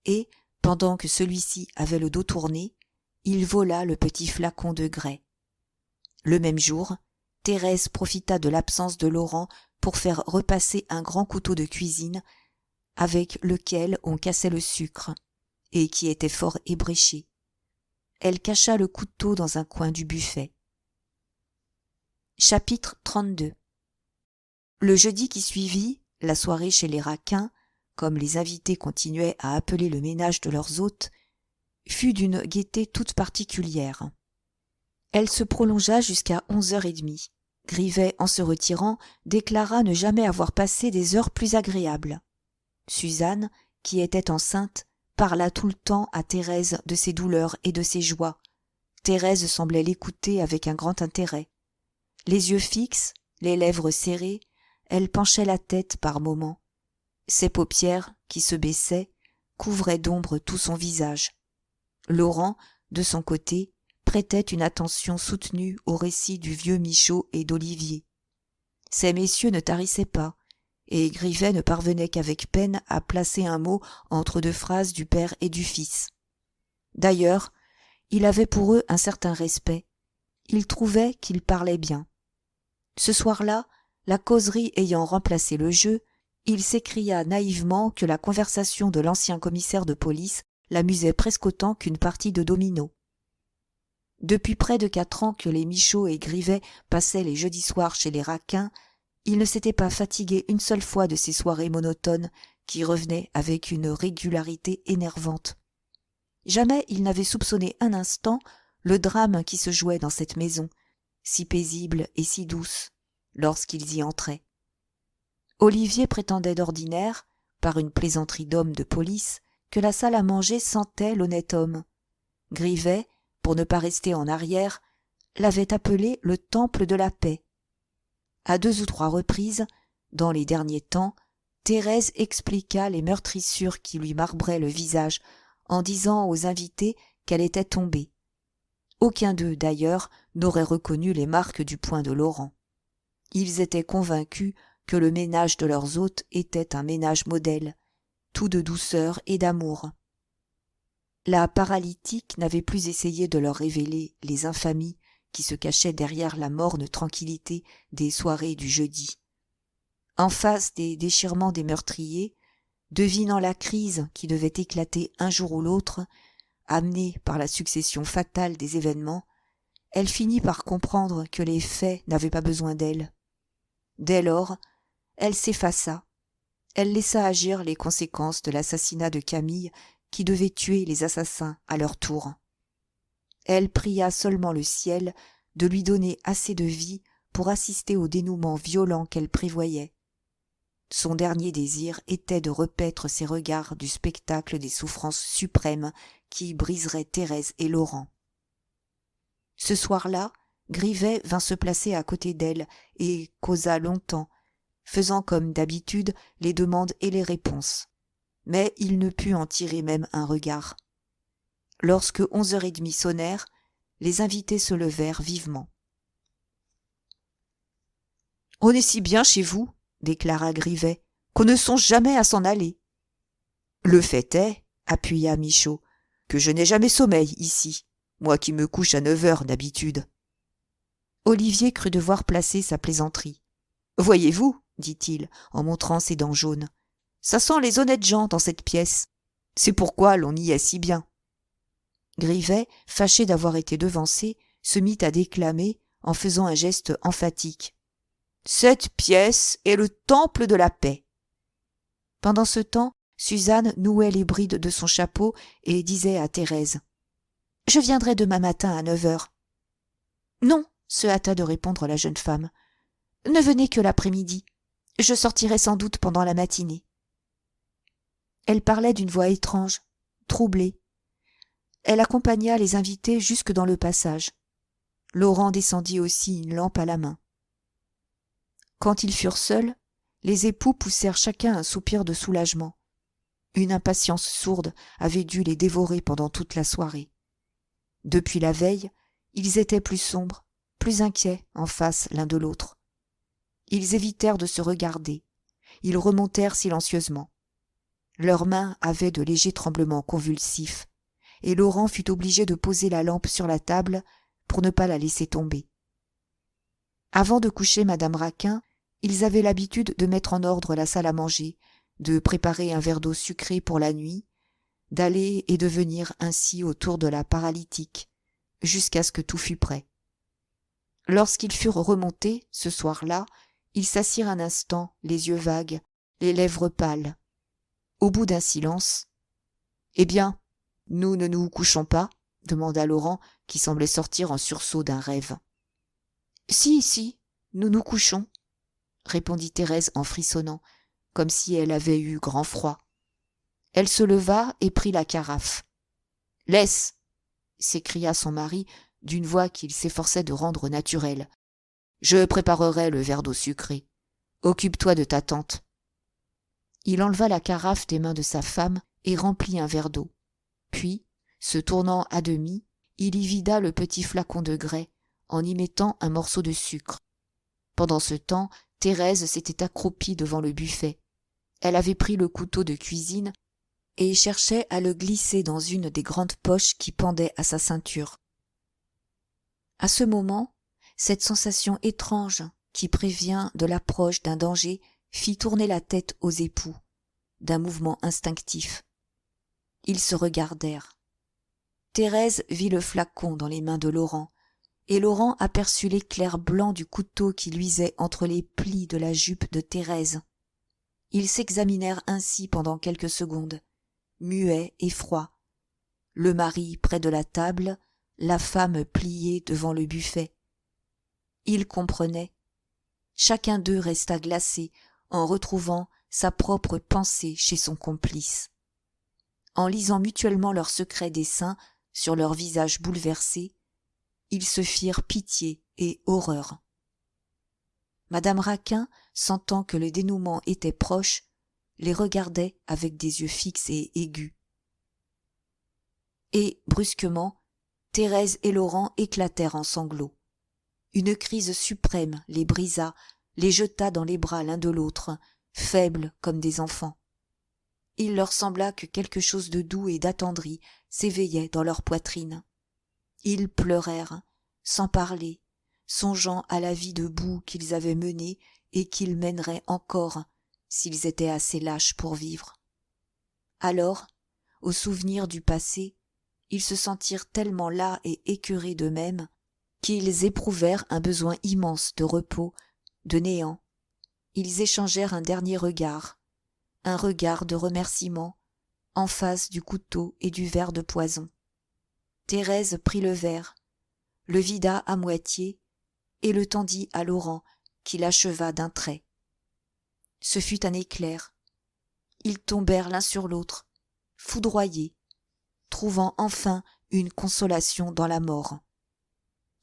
et, pendant que celui-ci avait le dos tourné, il vola le petit flacon de grès. Le même jour, Thérèse profita de l'absence de Laurent pour faire repasser un grand couteau de cuisine avec lequel on cassait le sucre et qui était fort ébréché. Elle cacha le couteau dans un coin du buffet. Chapitre 32. Le jeudi qui suivit, la soirée chez les Raquin, comme les invités continuaient à appeler le ménage de leurs hôtes, fut d'une gaieté toute particulière. Elle se prolongea jusqu'à 11h30. Grivet, en se retirant, déclara ne jamais avoir passé des heures plus agréables. Suzanne, qui était enceinte, parla tout le temps à Thérèse de ses douleurs et de ses joies. Thérèse semblait l'écouter avec un grand intérêt. Les yeux fixes, les lèvres serrées, elle penchait la tête par moments. Ses paupières, qui se baissaient, couvraient d'ombre tout son visage. Laurent, de son côté, prêtait une attention soutenue au récit du vieux Michaud et d'Olivier. Ces messieurs ne tarissaient pas, et Grivet ne parvenait qu'avec peine à placer un mot entre deux phrases du père et du fils. D'ailleurs, il avait pour eux un certain respect. Il trouvait qu'ils parlaient bien. Ce soir-là, la causerie ayant remplacé le jeu, il s'écria naïvement que la conversation de l'ancien commissaire de police l'amusait presque autant qu'une partie de domino. Depuis près de 4 ans que les Michaud et Grivet passaient les jeudis soirs chez les Raquin, ils ne s'étaient pas fatigués une seule fois de ces soirées monotones qui revenaient avec une régularité énervante. Jamais ils n'avaient soupçonné un instant le drame qui se jouait dans cette maison, si paisible et si douce, lorsqu'ils y entraient. Olivier prétendait d'ordinaire, par une plaisanterie d'homme de police, que la salle à manger sentait l'honnête homme. Grivet, pour ne pas rester en arrière, l'avait appelé le temple de la paix. À 2 ou 3 reprises, dans les derniers temps, Thérèse expliqua les meurtrissures qui lui marbraient le visage en disant aux invités qu'elle était tombée. Aucun d'eux, d'ailleurs, n'aurait reconnu les marques du poing de Laurent. Ils étaient convaincus que le ménage de leurs hôtes était un ménage modèle, tout de douceur et d'amour. La paralytique n'avait plus essayé de leur révéler les infamies qui se cachaient derrière la morne tranquillité des soirées du jeudi. En face des déchirements des meurtriers, devinant la crise qui devait éclater un jour ou l'autre, amenée par la succession fatale des événements, elle finit par comprendre que les faits n'avaient pas besoin d'elle. Dès lors, elle s'effaça. Elle laissa agir les conséquences de l'assassinat de Camille qui devait tuer les assassins à leur tour. Elle pria seulement le ciel de lui donner assez de vie pour assister au dénouement violent qu'elle prévoyait. Son dernier désir était de repaître ses regards du spectacle des souffrances suprêmes qui briseraient Thérèse et Laurent. Ce soir-là, Grivet vint se placer à côté d'elle et causa longtemps, faisant comme d'habitude les demandes et les réponses. Mais il ne put en tirer même un regard. Lorsque 11h30 sonnèrent, les invités se levèrent vivement. « On est si bien chez vous, déclara Grivet, qu'on ne songe jamais à s'en aller. »« Le fait est, appuya Michaud, que je n'ai jamais sommeil ici, moi qui me couche à 9h d'habitude. » Olivier crut devoir placer sa plaisanterie. « Voyez-vous, dit-il, en montrant ses dents jaunes, ça sent les honnêtes gens dans cette pièce. C'est pourquoi l'on y est si bien. » Grivet, fâché d'avoir été devancé, se mit à déclamer en faisant un geste emphatique. « Cette pièce est le temple de la paix. » Pendant ce temps, Suzanne nouait les brides de son chapeau et disait à Thérèse. « Je viendrai demain matin à 9h. »« Non, » se hâta de répondre la jeune femme. « Ne venez que l'après-midi. Je sortirai sans doute pendant la matinée. » Elle parlait d'une voix étrange, troublée. Elle accompagna les invités jusque dans le passage. Laurent descendit aussi une lampe à la main. Quand ils furent seuls, les époux poussèrent chacun un soupir de soulagement. Une impatience sourde avait dû les dévorer pendant toute la soirée. Depuis la veille, ils étaient plus sombres, plus inquiets en face l'un de l'autre. Ils évitèrent de se regarder. Ils remontèrent silencieusement. Leurs mains avaient de légers tremblements convulsifs, et Laurent fut obligé de poser la lampe sur la table pour ne pas la laisser tomber. Avant de coucher madame Raquin, ils avaient l'habitude de mettre en ordre la salle à manger, de préparer un verre d'eau sucrée pour la nuit, d'aller et de venir ainsi autour de la paralytique, jusqu'à ce que tout fût prêt. Lorsqu'ils furent remontés, ce soir-là, ils s'assirent un instant, les yeux vagues, les lèvres pâles. Au bout d'un silence, « Eh bien, nous ne nous couchons pas ?» demanda Laurent, qui semblait sortir en sursaut d'un rêve. « Si, nous nous couchons » répondit Thérèse en frissonnant, comme si elle avait eu grand froid. Elle se leva et prit la carafe. « Laisse !» s'écria son mari d'une voix qu'il s'efforçait de rendre naturelle. « Je préparerai le verre d'eau sucrée. Occupe-toi de ta tante. » Il enleva la carafe des mains de sa femme et remplit un verre d'eau. Puis, se tournant à demi, il y vida le petit flacon de grès en y mettant un morceau de sucre. Pendant ce temps, Thérèse s'était accroupie devant le buffet. Elle avait pris le couteau de cuisine et cherchait à le glisser dans une des grandes poches qui pendaient à sa ceinture. À ce moment, cette sensation étrange qui prévient de l'approche d'un danger fit tourner la tête aux époux, d'un mouvement instinctif. Ils se regardèrent. Thérèse vit le flacon dans les mains de Laurent, et Laurent aperçut l'éclair blanc du couteau qui luisait entre les plis de la jupe de Thérèse. Ils s'examinèrent ainsi pendant quelques secondes, muets et froids, le mari près de la table, la femme pliée devant le buffet. Ils comprenaient. Chacun d'eux resta glacé en retrouvant sa propre pensée chez son complice. En lisant mutuellement leurs secrets desseins sur leurs visages bouleversés, ils se firent pitié et horreur. Madame Raquin, sentant que le dénouement était proche, les regardait avec des yeux fixes et aigus. Et, brusquement, Thérèse et Laurent éclatèrent en sanglots. Une crise suprême les brisa, les jeta dans les bras l'un de l'autre, faibles comme des enfants. Il leur sembla que quelque chose de doux et d'attendri s'éveillait dans leur poitrine. Ils pleurèrent, sans parler, songeant à la vie de boue qu'ils avaient menée et qu'ils mèneraient encore, s'ils étaient assez lâches pour vivre. Alors, au souvenir du passé, ils se sentirent tellement las et écœurés d'eux-mêmes qu'ils éprouvèrent un besoin immense de repos, de néant. Ils échangèrent un dernier regard, un regard de remerciement, en face du couteau et du verre de poison. Thérèse prit le verre, le vida à moitié et le tendit à Laurent, qui l'acheva d'un trait. Ce fut un éclair. Ils tombèrent l'un sur l'autre, foudroyés, trouvant enfin une consolation dans la mort.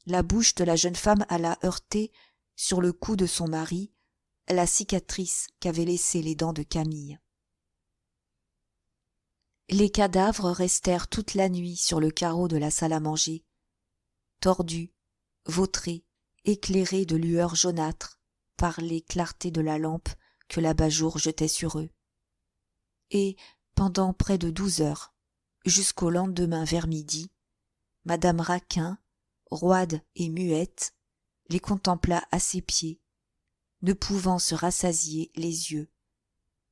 La bouche de la jeune femme alla heurter, sur le cou de son mari, la cicatrice qu'avaient laissée les dents de Camille. Les cadavres restèrent toute la nuit sur le carreau de la salle à manger, tordus, vautrés, éclairés de lueurs jaunâtres par les clartés de la lampe que l'abat-jour jetait sur eux. Et, pendant près de 12 heures, jusqu'au lendemain vers midi, Madame Raquin, roide et muette, les contempla à ses pieds, ne pouvant se rassasier les yeux,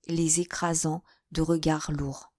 les écrasant de regards lourds.